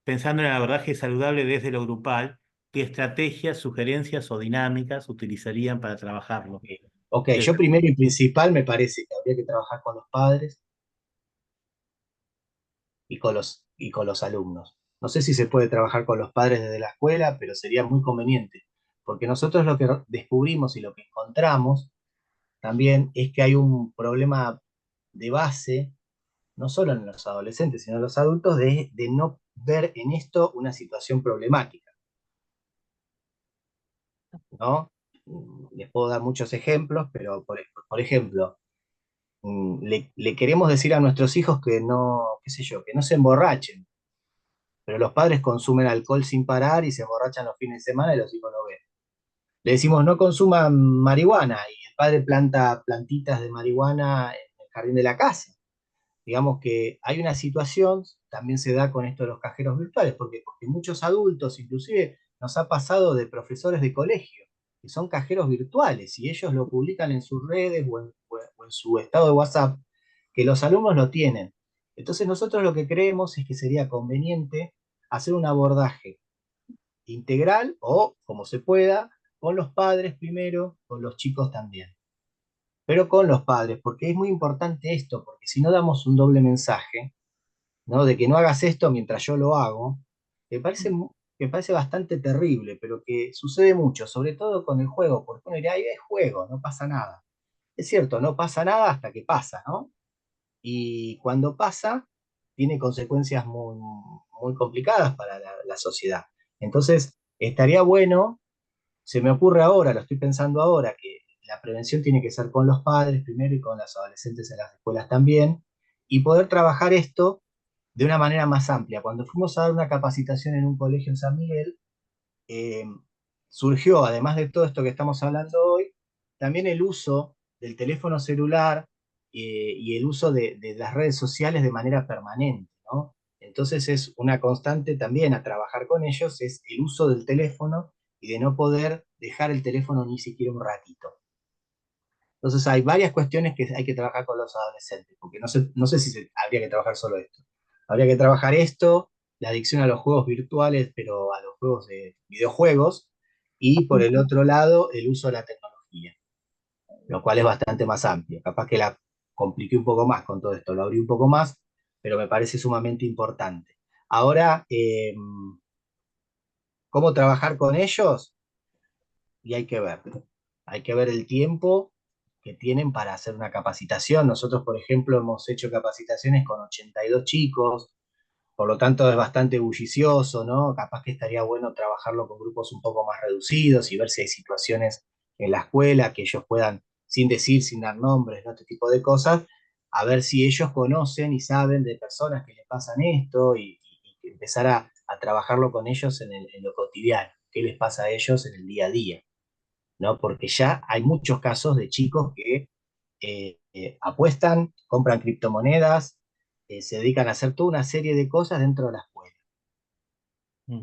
pensando en el abordaje saludable desde lo grupal, ¿qué estrategias, sugerencias o dinámicas utilizarían para trabajarlo? Ok, yo Desde- primero y principal me parece que habría que trabajar con los padres y con los alumnos. No sé si se puede trabajar con los padres desde la escuela, pero sería muy conveniente, porque nosotros lo que descubrimos y lo que encontramos también es que hay un problema de base, no solo en los adolescentes, sino en los adultos, de no ver en esto una situación problemática, ¿no? Les puedo dar muchos ejemplos, pero por ejemplo, le queremos decir a nuestros hijos que no, qué sé yo, que no se emborrachen, pero los padres consumen alcohol sin parar y se emborrachan los fines de semana y los hijos lo ven. Le decimos no consuman marihuana y el padre planta plantitas de marihuana en el jardín de la casa. Digamos que hay una situación, también se da con esto de los cajeros virtuales, porque muchos adultos, inclusive nos ha pasado de profesores de colegio, que son cajeros virtuales y ellos lo publican en sus redes o en su estado de WhatsApp que los alumnos lo tienen. Entonces nosotros lo que creemos es que sería conveniente hacer un abordaje integral o, como se pueda, con los padres primero, con los chicos también. Pero con los padres, porque es muy importante esto, porque si no damos un doble mensaje, ¿no? De que no hagas esto mientras yo lo hago, me parece bastante terrible, pero que sucede mucho, sobre todo con el juego, porque uno dirá, "Ay, es juego, no pasa nada". Es cierto, no pasa nada hasta que pasa, ¿no? Y cuando pasa, tiene consecuencias muy, muy complicadas para la sociedad. Entonces, estaría bueno, se me ocurre ahora, lo estoy pensando ahora, que la prevención tiene que ser con los padres primero y con los adolescentes en las escuelas también, y poder trabajar esto de una manera más amplia. Cuando fuimos a dar una capacitación en un colegio en San Miguel, eh, surgió, además de todo esto que estamos hablando hoy, también el uso del teléfono celular y el uso de las redes sociales de manera permanente, ¿no? Entonces es una constante también a trabajar con ellos, es el uso del teléfono y de no poder dejar el teléfono ni siquiera un ratito. Entonces hay varias cuestiones que hay que trabajar con los adolescentes, porque no sé si habría que trabajar solo esto. Habría que trabajar esto, la adicción a los juegos virtuales, pero a los juegos de videojuegos, y por el otro lado, el uso de la tecnología, lo cual es bastante más amplio. Capaz que la compliqué un poco más con todo esto, lo abrí un poco más, pero me parece sumamente importante. Ahora, ¿cómo trabajar con ellos? Y hay que ver el tiempo que tienen para hacer una capacitación. Nosotros, por ejemplo, hemos hecho capacitaciones con 82 chicos, por lo tanto es bastante bullicioso, ¿no? Capaz que estaría bueno trabajarlo con grupos un poco más reducidos y ver si hay situaciones en la escuela que ellos puedan, sin decir, sin dar nombres, ¿no? Este tipo de cosas, a ver si ellos conocen y saben de personas que les pasan esto y empezar a trabajarlo con ellos en lo cotidiano, qué les pasa a ellos en el día a día, ¿no? Porque ya hay muchos casos de chicos que apuestan, compran criptomonedas, se dedican a hacer toda una serie de cosas dentro de la escuela. Mm.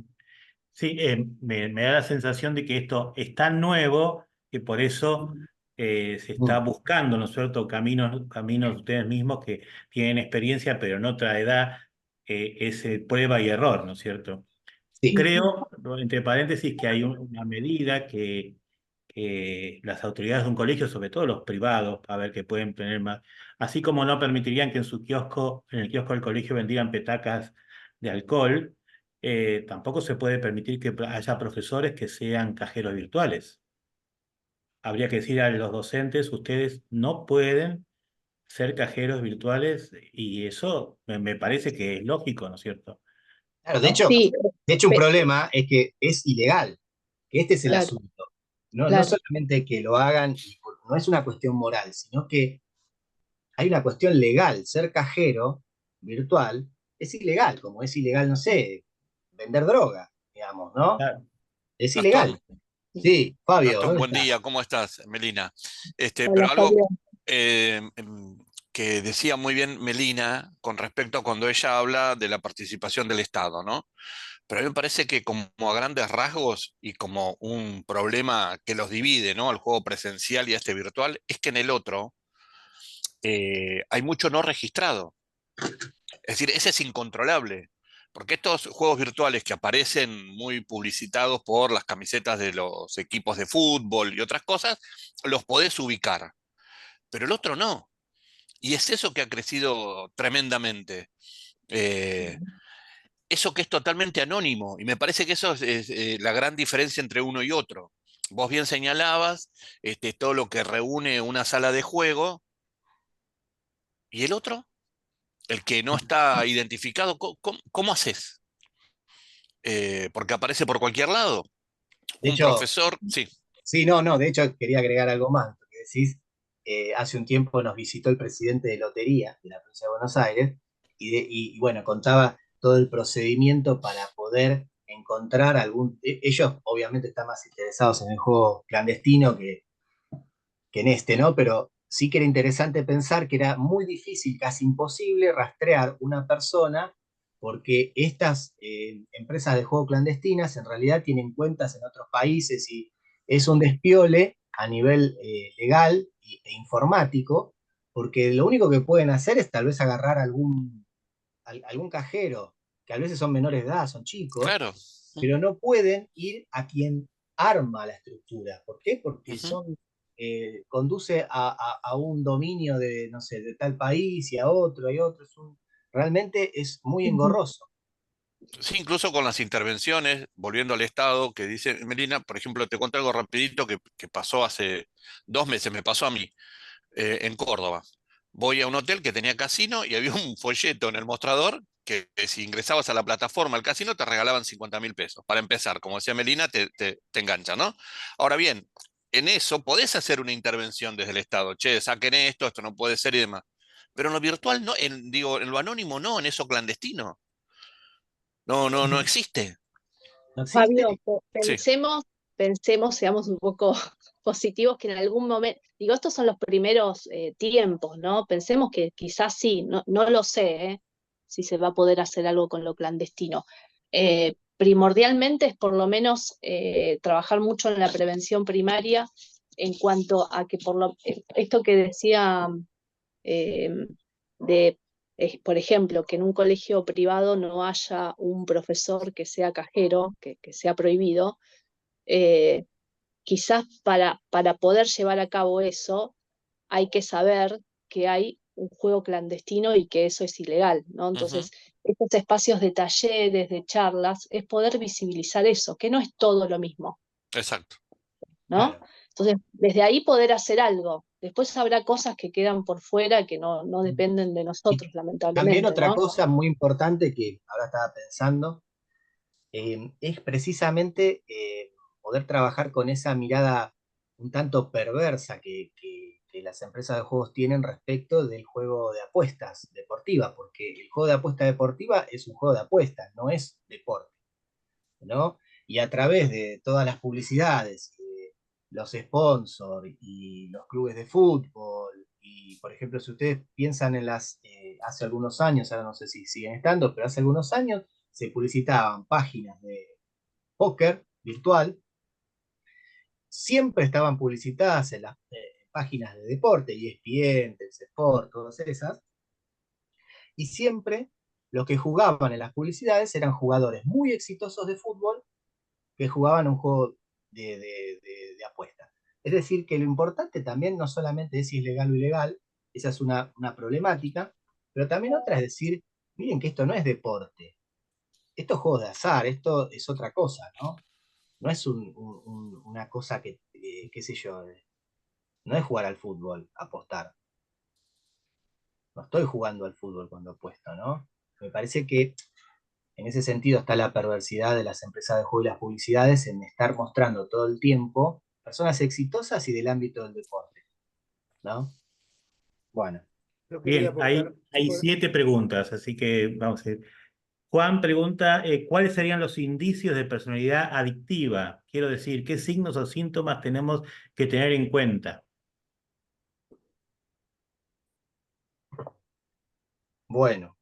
Sí, me da la sensación de que esto es tan nuevo que por eso se está Mm, buscando, ¿no es cierto?, caminos ustedes mismos que tienen experiencia, pero en otra edad, ese prueba y error, ¿no es cierto? sí, Creo, entre paréntesis, que hay una medida que las autoridades de un colegio, sobre todo los privados, a ver que pueden tener más, así como no permitirían que en su kiosco, en el kiosco del colegio vendieran petacas de alcohol, tampoco se puede permitir que haya profesores que sean cajeros virtuales. Habría que decir a los docentes, ustedes no pueden ser cajeros virtuales y eso me parece que es lógico, ¿no es cierto? claro, ¿No? Sí, de hecho un pe- problema es que es ilegal, que este es el claro, asunto. No, no claro. solamente que lo hagan, no es una cuestión moral, sino que hay una cuestión legal. Ser cajero virtual es ilegal, como es ilegal, no sé, vender droga, digamos, ¿no? Claro. Es Gastón, ilegal. Sí, Fabio, Gastón, ¿dónde buen estás? día, ¿cómo estás, Melina? Hola, Pero algo Fabián. que decía muy bien Melina con respecto a cuando ella habla de la participación del Estado, ¿no? Pero a mí me parece que como a grandes rasgos y como un problema que los divide, ¿no? Al juego presencial y a este virtual, es que en el otro hay mucho no registrado. Es decir, ese es incontrolable. Porque estos juegos virtuales que aparecen muy publicitados por las camisetas de los equipos de fútbol y otras cosas, los podés ubicar. Pero el otro no. Y es eso que ha crecido tremendamente. Eh, Eso que es totalmente anónimo. Y me parece que eso es la gran diferencia entre uno y otro. Vos bien señalabas todo lo que reúne una sala de juego y el otro, el que no está identificado, ¿cómo haces? Porque aparece por cualquier lado. De Un hecho, profesor, sí, sí, no, no, de hecho quería agregar algo más, porque decís, hace un tiempo nos visitó el presidente de Lotería de la provincia de Buenos Aires y, bueno, contaba todo el procedimiento para poder encontrar ellos obviamente están más interesados en el juego clandestino que en este, ¿no? Pero sí que era interesante pensar que era muy difícil, casi imposible rastrear una persona porque estas empresas de juego clandestinas en realidad tienen cuentas en otros países y es un despiole a nivel legal e informático, porque lo único que pueden hacer es tal vez agarrar algún cajero, que a veces son menores de edad, son chicos, Claro. pero no pueden ir a quien arma la estructura. ¿Por qué? Porque Ujú. conduce a un dominio de, no sé, de tal país y a otro y otro. Realmente es muy engorroso. Sí, incluso con las intervenciones, volviendo al Estado, que dice Melina, por ejemplo, te cuento algo rapidito que pasó hace 2 meses, me pasó a mí, en Córdoba. Voy a un hotel que tenía casino y había un folleto en el mostrador que si ingresabas a la plataforma al casino te regalaban 50.000 pesos. Para empezar, como decía Melina, te engancha, ¿no? Ahora bien, en eso podés hacer una intervención desde el Estado. Che, saquen esto no puede ser y demás. Pero en lo virtual no, digo, en lo anónimo no, en eso clandestino. No existe. ¿No existe? Fabio, Sí. pensemos, seamos un poco positivos que en algún momento, digo, estos son los primeros tiempos, ¿no? Pensemos que quizás sí, no lo sé, si se va a poder hacer algo con lo clandestino. Primordialmente es por lo menos trabajar mucho en la prevención primaria en cuanto a que esto que decía eh, de, por ejemplo, que en un colegio privado no haya un profesor que sea cajero, que sea prohibido, eh, quizás para poder llevar a cabo eso hay que saber que hay un juego clandestino y que eso es ilegal, ¿no? Ujú. Entonces, estos espacios de talleres, de charlas, es poder visibilizar eso, que no es todo lo mismo, Exacto. ¿no? Claro. Entonces, desde ahí poder hacer algo. Después habrá cosas que quedan por fuera que no dependen de Y nosotros, también lamentablemente, otra ¿no? cosa muy importante que ahora estaba pensando, es precisamente poder trabajar con esa mirada un tanto perversa que las empresas de juegos tienen respecto del juego de apuestas deportivas, porque el juego de apuesta deportiva es un juego de apuestas, no es deporte, ¿no? Y a través de todas las publicidades, los sponsors y los clubes de fútbol, y por ejemplo, si ustedes piensan en hace algunos años, ahora no sé si siguen estando, pero hace algunos años se publicitaban páginas de póker virtual, siempre estaban publicitadas en las páginas de deporte, ESPN, Sport, todas esas, y siempre los que jugaban en las publicidades eran jugadores muy exitosos de fútbol que jugaban un juego de apuestas. Es decir, que lo importante también no solamente es si es legal o ilegal, esa es una problemática, pero también otra es decir, miren que esto no es deporte, esto es juegos de azar, esto es otra cosa, ¿no? No es una cosa que, qué sé yo, no es jugar al fútbol, apostar. No estoy jugando al fútbol cuando apuesto, ¿no? Me parece que en ese sentido está la perversidad de las empresas de juego y las publicidades en estar mostrando todo el tiempo personas exitosas y del ámbito del deporte, ¿no? Bueno, Yo quería Bien, aportar, hay chicos. 7 preguntas, así que vamos a ir. Juan pregunta, ¿cuáles serían los indicios de personalidad adictiva? Quiero decir, ¿qué signos o síntomas tenemos que tener en cuenta? bueno.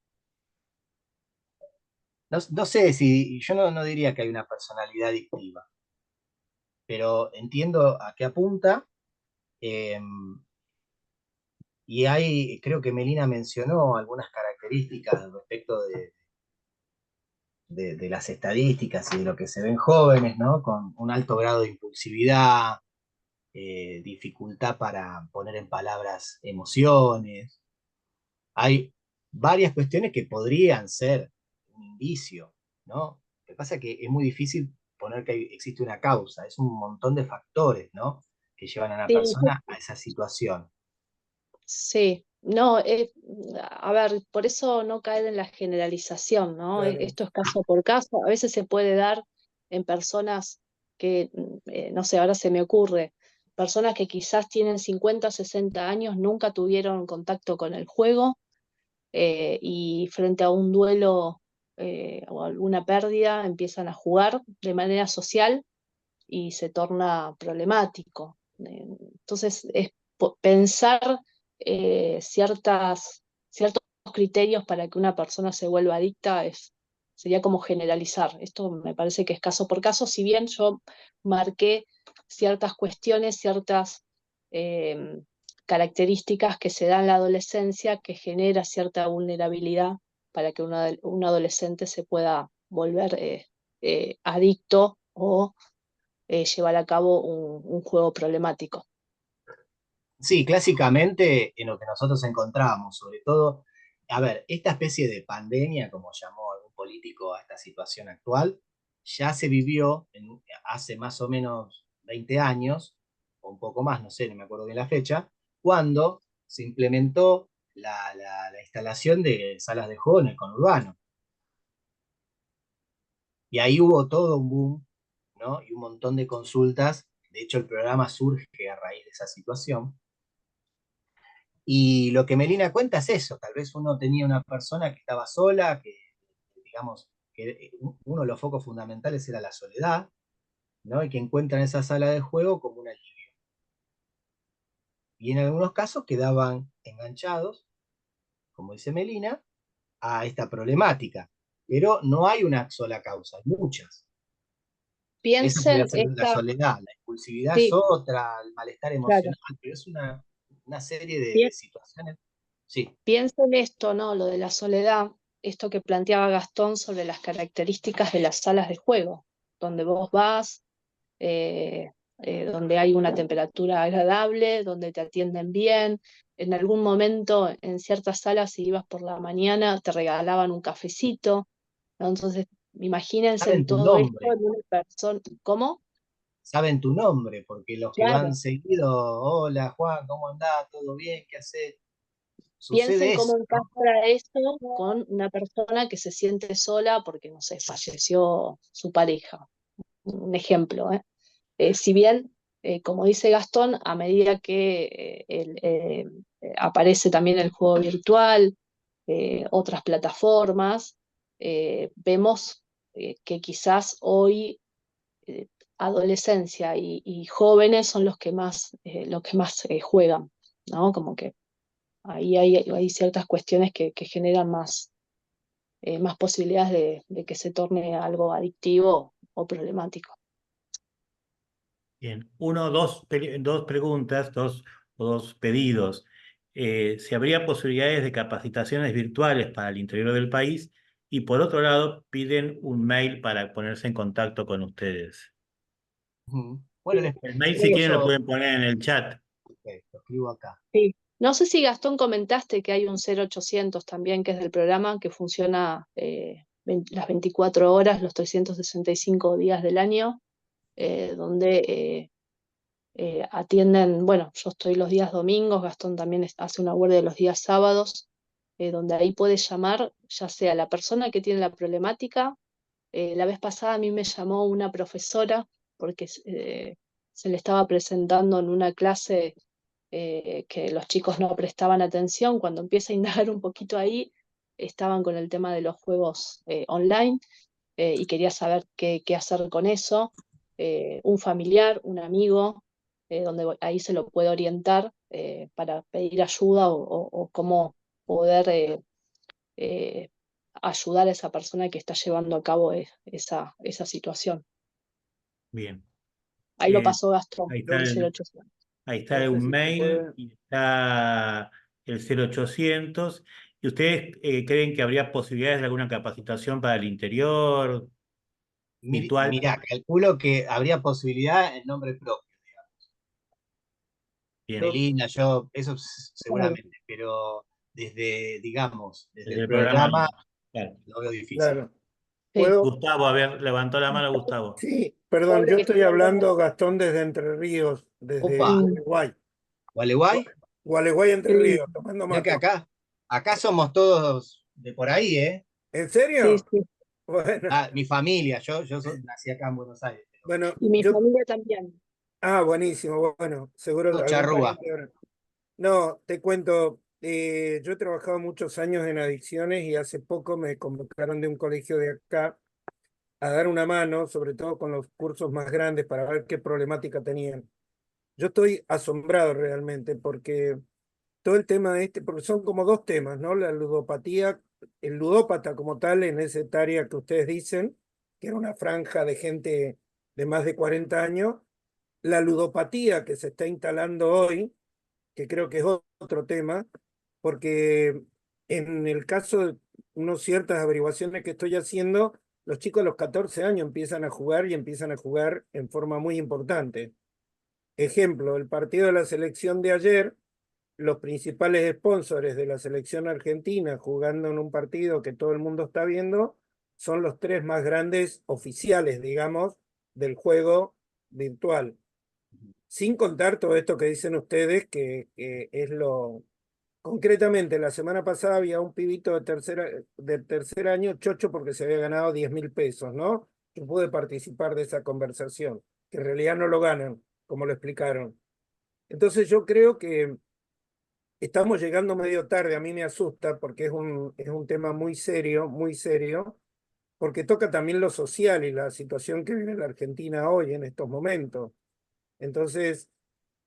No sé si, yo no diría que hay una personalidad adictiva, pero entiendo a qué apunta. eh, y creo que Melina mencionó algunas características respecto de las estadísticas y de lo que se ven jóvenes, ¿no? Con un alto grado de impulsividad, dificultad para poner en palabras emociones. Hay varias cuestiones que podrían ser un indicio, ¿no? Lo que pasa es que es muy difícil poner que existe una causa, es un montón de factores, ¿no? Que llevan a una Sí, persona a esa situación. sí, no, a ver, por eso no caer en la generalización, ¿no? Claro. Esto es caso por caso, a veces se puede dar en personas que, no sé, ahora se me ocurre, personas que quizás tienen 50, 60 años, nunca tuvieron contacto con el juego y frente a un duelo o alguna pérdida empiezan a jugar de manera social y se torna problemático. Entonces, es pensar ciertos criterios para que una persona se vuelva adicta sería como generalizar. Esto me parece que es caso por caso, si bien yo marqué ciertas cuestiones, ciertas características que se dan en la adolescencia que genera cierta vulnerabilidad para que un adolescente se pueda volver adicto o llevar a cabo un juego problemático. Sí, clásicamente en lo que nosotros encontramos, sobre todo, a ver, esta especie de pandemia, como llamó algún político a esta situación actual, ya se vivió hace más o menos 20 años, o un poco más, no sé, no me acuerdo bien la fecha, cuando se implementó la instalación de salas de juego en el conurbano. Y ahí hubo todo un boom, ¿no? Y un montón de consultas. De hecho, el programa surge a raíz de esa situación. Y lo que Melina cuenta es eso, tal vez uno tenía una persona que estaba sola, que digamos, que uno de los focos fundamentales era la soledad, ¿no? Y que encuentran esa sala de juego como un alivio. Y en algunos casos quedaban enganchados, como dice Melina, a esta problemática. Pero no hay una sola causa, hay muchas. Esa podría Piensen ser la esta, soledad, la impulsividad es sí, otra, el malestar claro. emocional, pero es una serie de situaciones. Sí. Piensen esto, ¿no? Lo de la soledad, esto que planteaba Gastón sobre las características de las salas de juego, donde vos vas, donde hay una temperatura agradable, donde te atienden bien. En algún momento, en ciertas salas, si ibas por la mañana, te regalaban un cafecito, ¿no? Entonces, imagínense en Saben tu todo esto nombre, en una persona. ¿Cómo? saben tu nombre, porque los que van Claro. seguido, hola Juan, ¿cómo andás? ¿Todo bien? ¿Qué haces? Piensen Sucede eso, cómo ¿no? encaja eso con una persona que se siente sola porque, no sé, falleció su pareja. Un ejemplo, ¿eh? Si bien, como dice Gastón, a medida que aparece también el juego virtual, otras plataformas, vemos que quizás hoy adolescencia y jóvenes son los que más juegan, ¿no? Como que ahí hay ciertas cuestiones que generan más posibilidades de que se torne algo adictivo o problemático. Bien, dos preguntas, dos pedidos. Si habría posibilidades de capacitaciones virtuales para el interior del país y por otro lado piden un mail para ponerse en contacto con ustedes. Ujú. Bueno, El mail si digo quieren lo yo, pueden poner en el chat. ok, lo escribo acá. Sí. No sé si Gastón comentaste que hay un 0800 también que es del programa que funciona las 24 horas, los 365 días del año, donde atienden, bueno, yo estoy los días domingos, Gastón también hace una guardia los días sábados, donde ahí puede llamar ya sea la persona que tiene la problemática. La vez pasada a mí me llamó una profesora porque se le estaba presentando en una clase que los chicos no prestaban atención. Cuando empieza a indagar un poquito ahí, estaban con el tema de los juegos online y quería saber qué hacer con eso. Un familiar, un amigo, donde ahí se lo puede orientar para pedir ayuda o cómo poder eh, ayudar a esa persona que está llevando a cabo esa situación. Bien. Ahí lo Eh, pasó Gastón, ahí el está 0800. ahí No está sé un si se mail puede. y está el 0800. ¿Y ustedes creen que habría posibilidades de alguna capacitación para el interior virtual? Mirá, calculo que habría posibilidad en nombre propio. Bien, Yo, Melina, yo, eso Claro. seguramente, pero desde, digamos, desde desde el el programa programa no. Claro. lo veo difícil. claro. Sí. ¿Puedo? Gustavo, a ver, levantó la mano Gustavo. Sí, perdón, Pobre yo que estoy estoy hablando. hablando, Gastón, desde Entre Ríos, desde Opa, Mm, Gualeguay. Gualeguay, Gualeguay, qué Entre lindo. Ríos, tomando mirá que mate. acá somos todos de por ahí, ¿eh? ¿En Sí, serio? sí. Bueno, Ah, mi familia, yo nací acá en Buenos Aires, pero bueno, Y mi familia también. buenísimo, bueno, seguro todo algún charrúa. pariente ahora. No, te cuento, yo he trabajado muchos años en adicciones y hace poco me convocaron de un colegio de acá a dar una mano, sobre todo con los cursos más grandes, para ver qué problemática tenían. Yo estoy asombrado realmente porque todo el tema de porque son como dos temas, ¿no? La ludopatía, el ludópata como tal en esa etaria que ustedes dicen, que era una franja de gente de más de 40 años, la ludopatía que se está instalando hoy, que creo que es otro tema, porque en el caso de ciertas averiguaciones que estoy haciendo, los chicos a los 14 años empiezan a jugar y empiezan a jugar en forma muy importante. Ejemplo, el partido de la selección de ayer, los principales sponsors de la selección argentina jugando en un partido que todo el mundo está viendo, son los 3 más grandes oficiales, digamos, del juego virtual. Sin contar todo esto que dicen ustedes, que es lo... Concretamente, la semana pasada había un pibito de tercer año, chocho, porque se había ganado 10.000 pesos, ¿no? Yo pude participar de esa conversación, que en realidad no lo ganan, como lo explicaron. Entonces yo creo que estamos llegando medio tarde, a mí me asusta, porque es un tema muy serio, porque toca también lo social y la situación que vive la Argentina hoy en estos momentos. Entonces,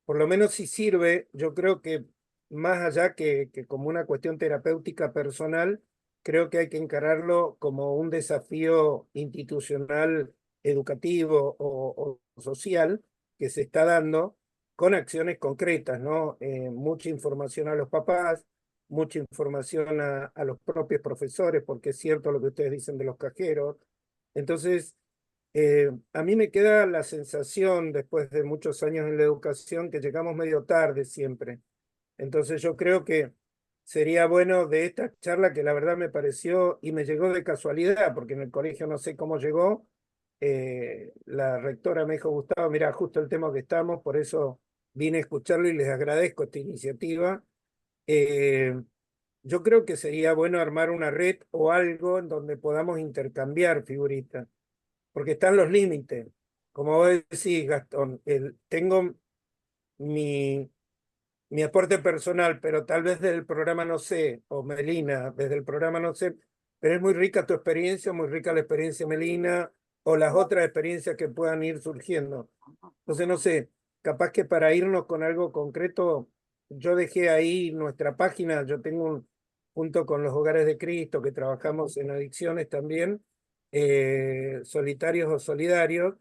por lo menos si sirve, yo creo que más allá que como una cuestión terapéutica personal, creo que hay que encararlo como un desafío institucional, educativo o social que se está dando con acciones concretas, ¿no? Mucha información a los papás, mucha información a los propios profesores, porque es cierto lo que ustedes dicen de los cajeros. Entonces, a mí me queda la sensación, después de muchos años en la educación, que llegamos medio tarde siempre. Entonces yo creo que sería bueno de esta charla, que la verdad me pareció y me llegó de casualidad, porque en el colegio no sé cómo llegó, la rectora me dijo, Gustavo, mira, justo el tema que estamos, por eso vine a escucharlo y les agradezco esta iniciativa. Eh, yo creo que sería bueno armar una red o algo en donde podamos intercambiar figuritas, porque están los límites. Como vos decís, Gastón, tengo mi, mi aporte personal, pero tal vez del programa no sé, o Melina, desde el programa no sé, pero es muy rica tu experiencia, muy rica la experiencia de Melina, o las otras experiencias que puedan ir surgiendo. Entonces, no sé, capaz que para irnos con algo concreto, yo dejé ahí nuestra página, yo tengo junto con los Hogares de Cristo, que trabajamos en adicciones también, solitarios o solidarios,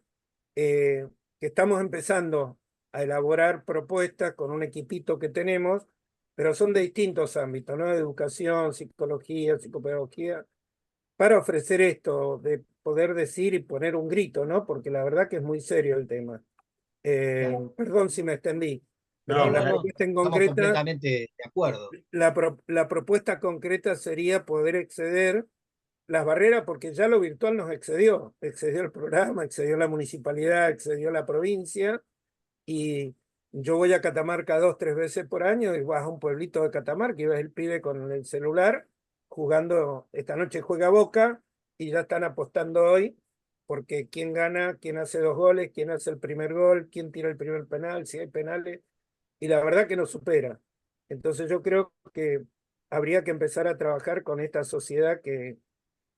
que estamos empezando a elaborar propuestas con un equipito que tenemos, pero son de distintos ámbitos, ¿no? Educación, psicología, psicopedagogía, para ofrecer esto, de poder decir y poner un grito, ¿no? Porque la verdad que es muy serio el tema. Perdón si me extendí, pero No, la No, no, propuesta en estamos concreta, completamente de acuerdo. la propuesta concreta sería poder exceder las barreras, porque ya lo virtual nos excedió el programa, excedió la municipalidad, excedió la provincia, y yo voy a Catamarca 2, 3 veces por año y vas a un pueblito de Catamarca y ves el pibe con el celular jugando, esta noche juega Boca y ya están apostando hoy, porque quién gana, quién hace 2 goles, quién hace el primer gol, quién tira el primer penal, si hay penales, y la verdad que nos supera. Entonces yo creo que habría que empezar a trabajar con esta sociedad que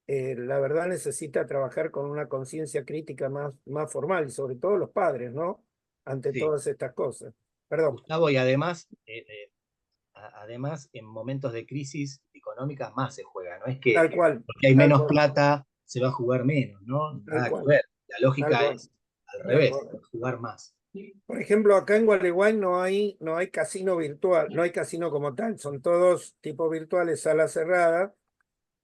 la verdad necesita trabajar con una conciencia crítica más formal, y sobre todo los padres, ¿no? Ante Sí, todas estas cosas. Perdón, Gustavo, y además, además en momentos de crisis económica más se juega, no es que tal cual, porque hay tal menos cual, plata se va a jugar menos, ¿no? tal Nada que cual, ver. La tal lógica cual, es al tal revés, cual. jugar más. Por ejemplo, acá en Gualeguay no hay casino virtual, no hay casino como tal, son todos tipos virtuales, sala cerrada,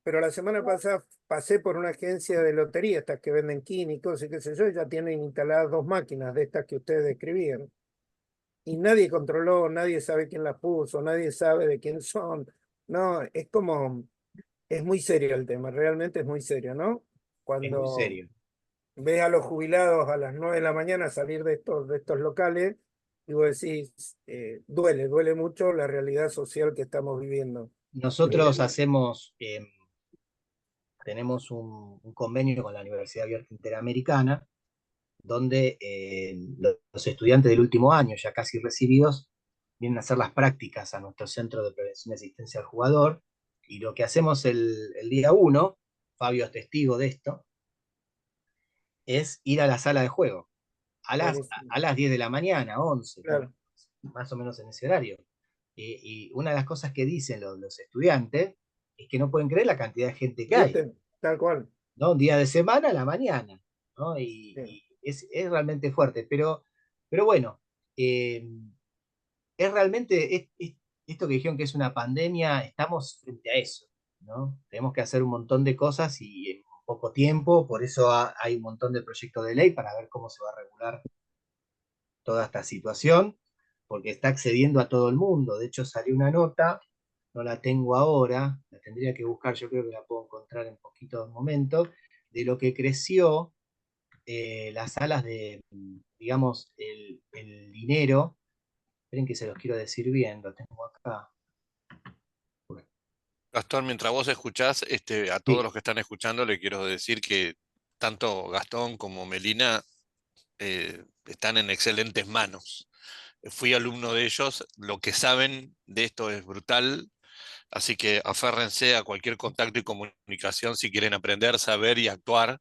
pero la semana pasada pasé por una agencia de lotería, estas que venden químicos y qué sé yo, y ya tienen instaladas 2 máquinas de estas que ustedes describieron. Y nadie controló, nadie sabe quién las puso, nadie sabe de quién son. No, es como, es muy serio el tema, realmente es muy serio, ¿no? Es muy Cuando serio. ves a los jubilados a las 9 de la mañana salir de estos locales, y vos decís, duele mucho la realidad social que estamos viviendo. Nosotros tenemos un convenio con la Universidad Abierta Interamericana, donde los estudiantes del último año, ya casi recibidos, vienen a hacer las prácticas a nuestro centro de prevención y asistencia al jugador, y lo que hacemos el día 1, Fabio es testigo de esto, es ir a la sala de juego, Buenísimo, a las 10 de la mañana, 11, claro, más o menos en ese horario. Y una de las cosas que dicen los estudiantes es que no pueden creer la cantidad de gente que hay, ¿viste? Tal cual. ¿no? Un día de semana a la mañana, ¿no? Sí. Y es realmente fuerte, pero bueno, eh, es realmente, esto que dijeron que es una pandemia, estamos frente a eso, ¿no? Tenemos que hacer un montón de cosas y en poco tiempo, por eso hay un montón de proyectos de ley para ver cómo se va a regular toda esta situación, porque está accediendo a todo el mundo. De hecho, salió una nota, no la tengo ahora, la tendría que buscar, yo creo que la puedo encontrar en poquito momento, de lo que creció las salas de, digamos, el dinero. Esperen que se los quiero decir bien, lo tengo acá. Gastón, mientras vos escuchás, a todos Sí, los que están escuchando, le quiero decir que tanto Gastón como Melina están en excelentes manos. Fui alumno de ellos, lo que saben de esto es brutal, así que aférrense a cualquier contacto y comunicación si quieren aprender, saber y actuar,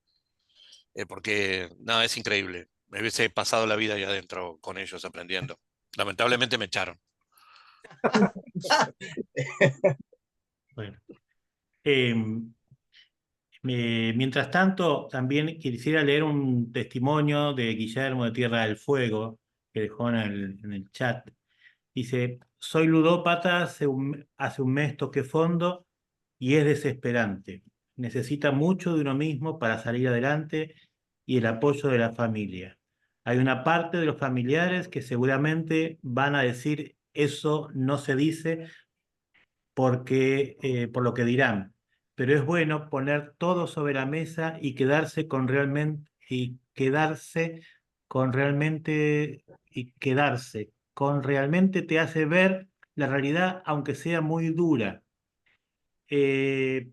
porque nada, es increíble. Me hubiese pasado la vida ahí adentro con ellos aprendiendo. Lamentablemente me echaron. Bueno. Mientras tanto, también quisiera leer un testimonio de Guillermo de Tierra del Fuego, que dejó en el chat. Dice, soy ludópata, hace un mes toqué fondo y es desesperante. Necesita mucho de uno mismo para salir adelante y el apoyo de la familia. Hay una parte de los familiares que seguramente van a decir, eso no se dice por lo que dirán, pero es bueno poner todo sobre la mesa y quedarse con realmente te hace ver la realidad, aunque sea muy dura. Eh,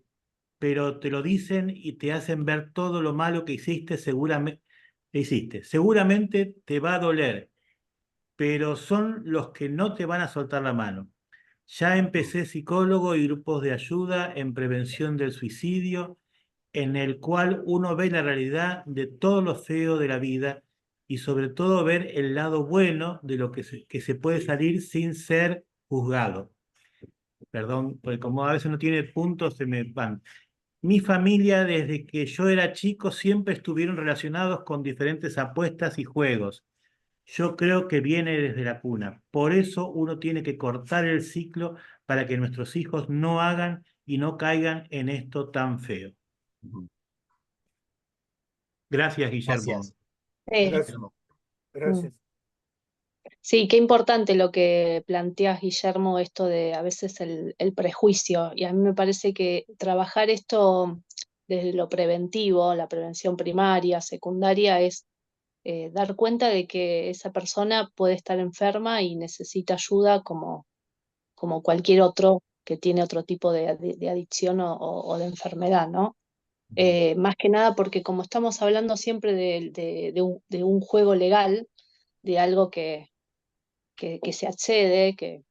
pero te lo dicen y te hacen ver todo lo malo que hiciste. Seguramente te va a doler, pero son los que no te van a soltar la mano. Ya empecé psicólogo y grupos de ayuda en prevención del suicidio, en el cual uno ve la realidad de todo lo feo de la vida y sobre todo ver el lado bueno de lo que se puede salir sin ser juzgado. Perdón, porque como a veces no tiene puntos, se me van. Mi familia, desde que yo era chico, siempre estuvieron relacionados con diferentes apuestas y juegos. Yo creo que viene desde la cuna. Por eso uno tiene que cortar el ciclo para que nuestros hijos no hagan y no caigan en esto tan feo. Gracias, Guillermo. gracias. Gracias, Guillermo. Mm. gracias. Sí, qué importante lo que planteas, Guillermo, esto de a veces el prejuicio. Y a mí me parece que trabajar esto desde lo preventivo, la prevención primaria, secundaria, es dar cuenta de que esa persona puede estar enferma y necesita ayuda como cualquier otro que tiene otro tipo de adicción o de enfermedad, ¿no? Más que nada porque como estamos hablando siempre de un juego legal, de algo que se accede, que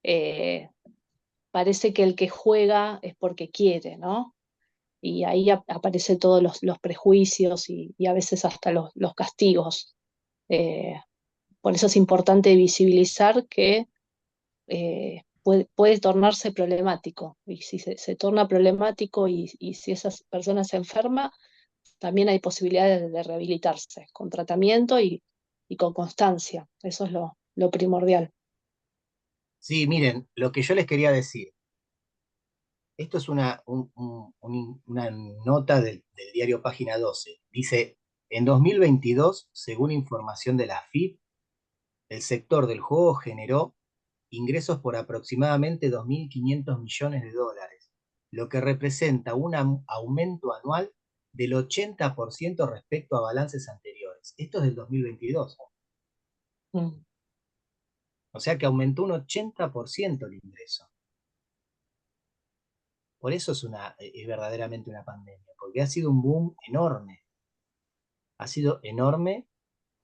eh, parece que el que juega es porque quiere, ¿no? Y ahí aparecen todos los prejuicios y a veces hasta los castigos. Eh, por eso es importante visibilizar que puede tornarse problemático. Y si se torna problemático y si esa persona se enferma, también hay posibilidades de rehabilitarse con tratamiento y con constancia. Eso es lo primordial. Sí, miren, lo que yo les quería decir, esto es una nota del diario Página 12. Dice, en 2022, según información de la AFIP, el sector del juego generó ingresos por aproximadamente 2.500 millones de dólares, lo que representa un aumento anual del 80% respecto a balances anteriores. Esto es del 2022. Mm. O sea que aumentó un 80% el ingreso. Por eso es verdaderamente una pandemia, porque ha sido un boom enorme. Ha sido enorme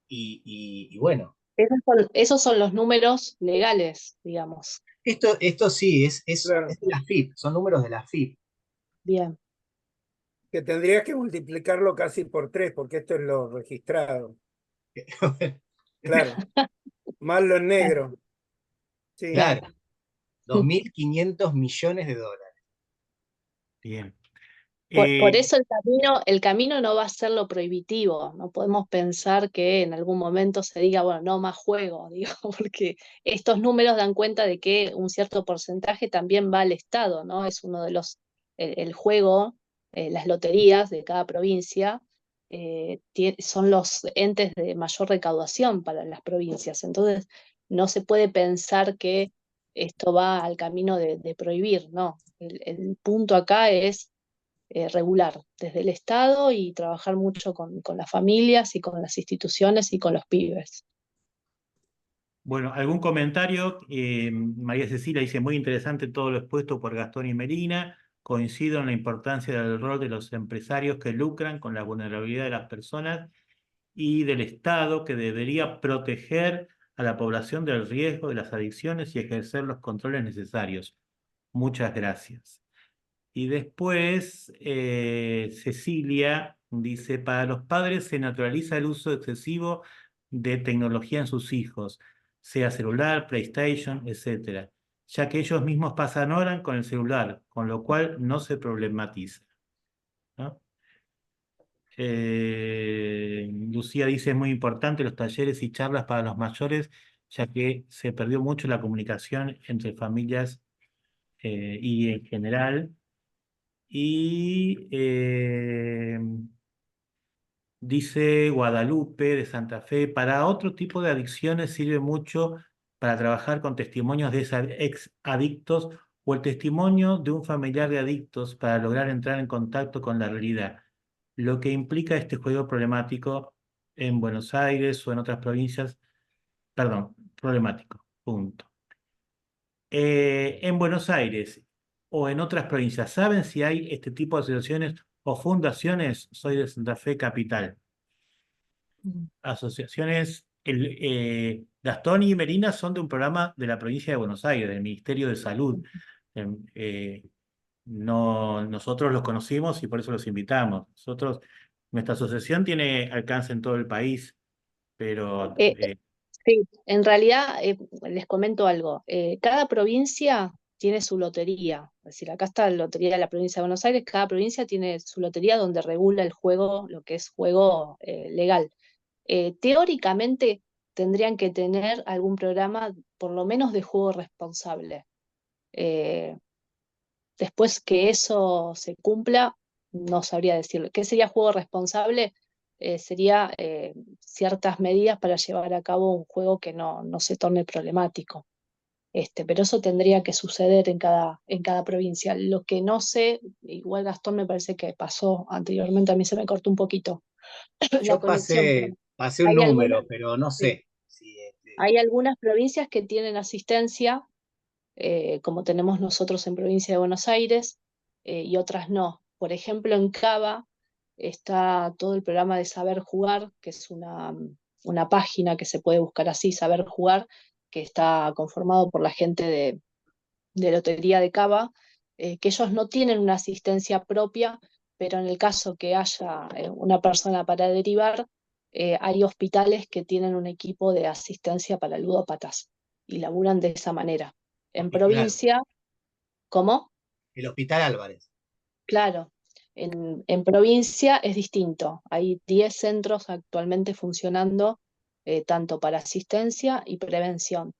y bueno, Esos son los números legales, digamos. esto sí, Claro, es de la FIP, son números de la FIP. Bien. que tendrías que multiplicarlo casi por 3, porque esto es lo registrado. Claro, más lo en negro. Sí, Claro, 2.500 millones de dólares. Bien. Por eso el camino no va a ser lo prohibitivo. No podemos pensar que en algún momento se diga, bueno, no más juego, digo, porque estos números dan cuenta de que un cierto porcentaje también va al Estado, ¿no? Es uno de los, el juego, las loterías de cada provincia, son los entes de mayor recaudación para las provincias. Entonces, no se puede pensar que esto va al camino de prohibir, no. El punto acá es regular desde el Estado y trabajar mucho con las familias y con las instituciones y con los pibes. Bueno, ¿algún comentario? María Cecilia dice, muy interesante todo lo expuesto por Gastón y Melina. Coincido en la importancia del rol de los empresarios que lucran con la vulnerabilidad de las personas y del Estado, que debería proteger a la población del riesgo de las adicciones y ejercer los controles necesarios. Muchas gracias. Y después, Cecilia dice, para los padres se naturaliza el uso excesivo de tecnología en sus hijos, sea celular, PlayStation, etcétera, ya que ellos mismos pasan horas con el celular, con lo cual no se problematiza, ¿no? Lucía dice, es muy importante los talleres y charlas para los mayores, ya que se perdió mucho la comunicación entre familias y en general. Y dice Guadalupe de Santa Fe, para otro tipo de adicciones sirve mucho para trabajar con testimonios de ex adictos o el testimonio de un familiar de adictos para lograr entrar en contacto con la realidad, lo que implica este juego problemático en Buenos Aires o en otras provincias, perdón, problemático, punto. En Buenos Aires o en otras provincias, ¿saben si hay este tipo de asociaciones o fundaciones? Soy de Santa Fe Capital. Asociaciones, Gastón y Melina son de un programa de la provincia de Buenos Aires, del Ministerio de Salud. No, nosotros los conocimos y por eso los invitamos. Nuestra asociación tiene alcance en todo el país, pero Sí, en realidad les comento algo. Cada provincia tiene su lotería. Es decir, acá está la lotería de la provincia de Buenos Aires. Cada provincia tiene su lotería donde regula el juego, lo que es juego legal. Teóricamente tendrían que tener algún programa, por lo menos de juego responsable. Eh, Después que eso se cumpla, no sabría decirlo. ¿Qué sería juego responsable? Sería ciertas medidas para llevar a cabo un juego que no se torne problemático. Pero eso tendría que suceder en cada provincia. Lo que no sé, igual Gastón me parece que pasó anteriormente, a mí se me cortó un poquito la Yo conexión, pero pasé un hay algunas, número, pero no sí, sé si hay algunas provincias que tienen asistencia como tenemos nosotros en provincia de Buenos Aires, y otras no. Por ejemplo, en Cava está todo el programa de Saber Jugar, que es una página que se puede buscar así, Saber Jugar, que está conformado por la gente de Lotería de Cava, que ellos no tienen una asistencia propia, pero en el caso que haya una persona para derivar, hay hospitales que tienen un equipo de asistencia para ludópatas y laburan de esa manera. En Hospital Álvarez. provincia, ¿cómo? El Hospital Álvarez. Claro, en provincia es distinto. Hay 10 centros actualmente funcionando, tanto para asistencia y prevención.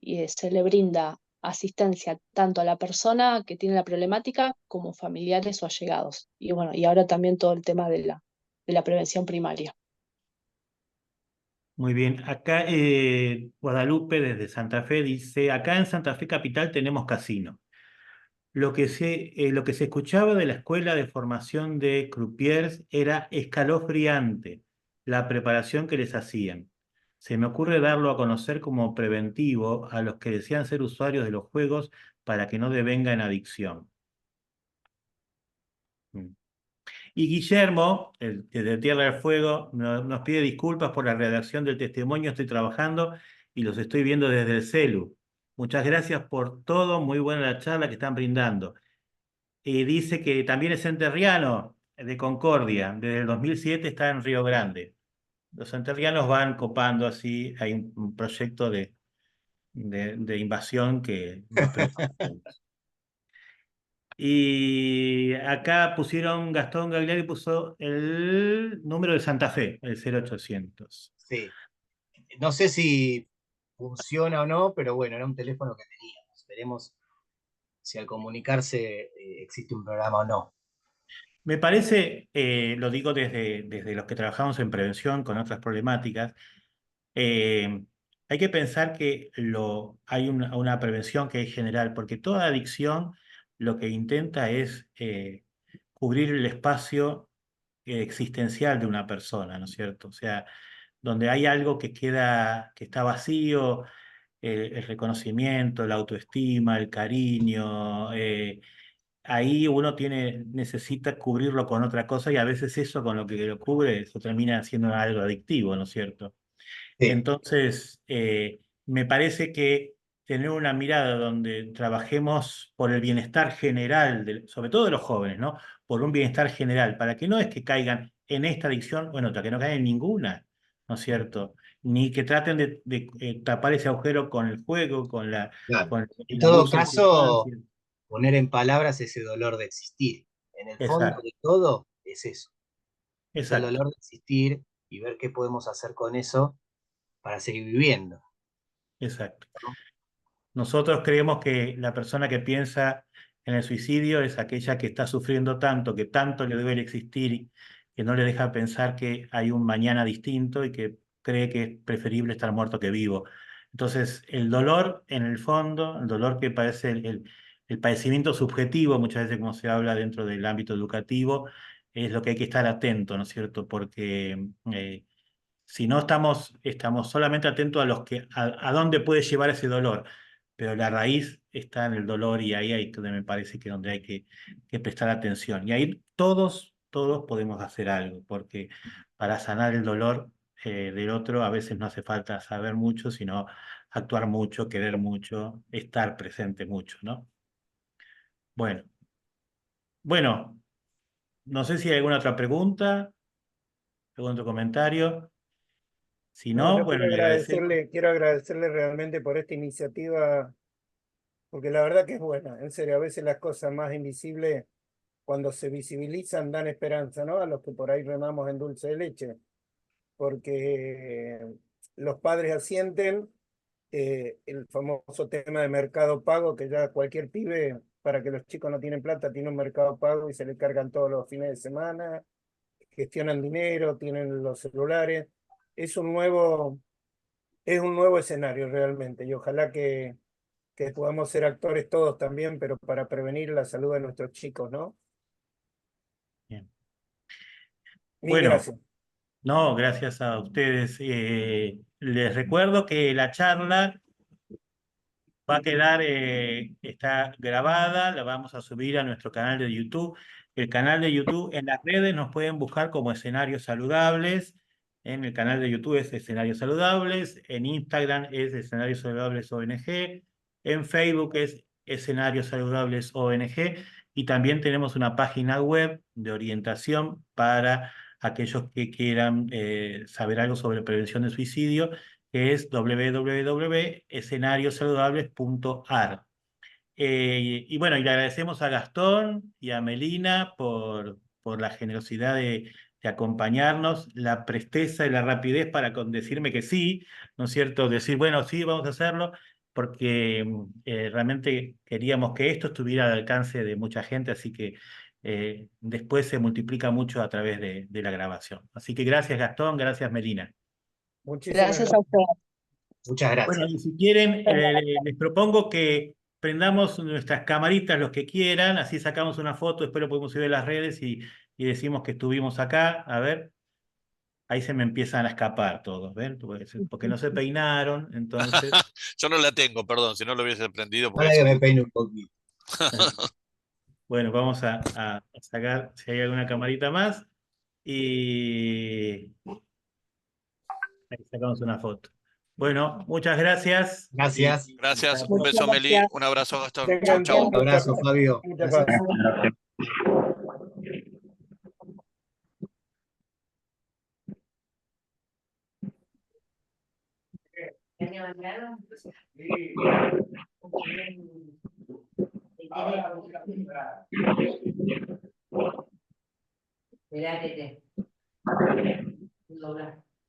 Y se le brinda asistencia tanto a la persona que tiene la problemática como familiares o allegados. Y bueno, y ahora también todo el tema de la prevención primaria. muy bien. Acá Guadalupe desde Santa Fe dice, acá en Santa Fe Capital tenemos casino. Lo que se escuchaba de la escuela de formación de croupiers era escalofriante, la preparación que les hacían. Se me ocurre darlo a conocer como preventivo a los que desean ser usuarios de los juegos para que no devengan adicción. Mm. Y Guillermo, el de Tierra del Fuego, nos pide disculpas por la redacción del testimonio. Estoy trabajando y los estoy viendo desde el celu. Muchas gracias por todo, muy buena la charla que están brindando. Y dice que también es enterriano de Concordia, desde el 2007 está en Río Grande. Los enterrianos van copando así, hay un proyecto de invasión que nos preocupa. Y acá pusieron, Gastón Gagliari puso el número de Santa Fe, el 0800. Sí. No sé si funciona o no, pero bueno, era un teléfono que teníamos. Veremos si al comunicarse existe un programa o no. Me parece, lo digo desde los que trabajamos en prevención con otras problemáticas, eh, hay que pensar que hay una prevención que es general, porque toda adicción lo que intenta es cubrir el espacio existencial de una persona, ¿no es cierto? O sea, donde hay algo que está vacío, el reconocimiento, la autoestima, el cariño, ahí uno necesita cubrirlo con otra cosa y a veces eso con lo que lo cubre eso termina siendo algo adictivo, ¿no es cierto? Sí, Entonces, me parece que tener una mirada donde trabajemos por el bienestar general, sobre todo de los jóvenes, ¿no? Por un bienestar general, para que no es que caigan en esta adicción o en otra, que no caigan en ninguna, ¿no es cierto? Ni que traten de tapar ese agujero con el juego, claro. con En el todo abuso de caso, sustancias. poner en palabras ese dolor de existir. En el fondo Exacto, de todo es eso, es el exacto. dolor de existir y ver qué podemos hacer con eso para seguir viviendo, Exacto. ¿no? Nosotros creemos que la persona que piensa en el suicidio es aquella que está sufriendo tanto, que tanto le duele existir, que no le deja pensar que hay un mañana distinto y que cree que es preferible estar muerto que vivo. Entonces, el dolor, en el fondo, el dolor que parece el padecimiento subjetivo, muchas veces como se habla dentro del ámbito educativo, es lo que hay que estar atento, ¿no es cierto? Porque si no estamos solamente atentos a a dónde puede llevar ese dolor, pero la raíz está en el dolor y ahí hay donde me parece que donde hay que prestar atención. Y ahí todos podemos hacer algo, porque para sanar el dolor del otro a veces no hace falta saber mucho, sino actuar mucho, querer mucho, estar presente mucho, ¿no? Bueno, bueno, no sé si hay alguna otra pregunta, algún otro comentario. Si No, no, yo bueno, le agradecemos. quiero agradecerle realmente por esta iniciativa, porque la verdad que es buena. En serio, a veces las cosas más invisibles, cuando se visibilizan, dan esperanza, ¿no? A los que por ahí remamos en dulce de leche, porque los padres asienten el famoso tema de mercado pago, que ya cualquier pibe, para que los chicos no tienen plata, tiene un mercado pago y se le cargan todos los fines de semana, gestionan dinero, tienen los celulares. Es un nuevo, es un nuevo escenario realmente y ojalá que podamos ser actores todos también, pero para prevenir la salud de nuestros chicos, ¿no? Bien. Mil Bueno. gracias. No, gracias a ustedes. Les recuerdo que la charla va a quedar, está grabada, la vamos a subir a nuestro canal de YouTube. El canal de YouTube, en las redes nos pueden buscar como Escenarios Saludables. En el canal de YouTube es Escenarios Saludables. En Instagram es Escenarios Saludables ONG. En Facebook es Escenarios Saludables ONG. Y también tenemos una página web de orientación para aquellos que quieran saber algo sobre prevención de suicidio, que es www.escenariosaludables.ar. Y bueno, y le agradecemos a Gastón y a Melina por la generosidad de acompañarnos, la presteza y la rapidez para decirme que sí, ¿no es cierto? Decir, bueno, sí, vamos a hacerlo, porque realmente queríamos que esto estuviera al alcance de mucha gente, así que después se multiplica mucho a través de la grabación. Así que gracias, Gastón, gracias, Melina. Muchísimas Gracias a gracias. ustedes. Muchas Bueno, gracias. y si quieren, les propongo que prendamos nuestras camaritas los que quieran, así sacamos una foto, después lo podemos subir a las redes y decimos que estuvimos acá. A ver, ahí se me empiezan a escapar todos, ¿ven? Porque no se peinaron, entonces. Yo no la tengo, perdón, si no lo hubiese aprendido porque Ahora que eso. me peine un poquito. Bueno, vamos a sacar si hay alguna camarita más y ahí sacamos una foto. Bueno, muchas gracias y Gracias. Gracias, hasta un Muchas pronto. beso, Meli, gracias. un abrazo, Gastón. Chau, Tengan chau. todos Un abrazo, Fabio. mucha paz. Gracias. Sí. Mirá, Tete. Dobla.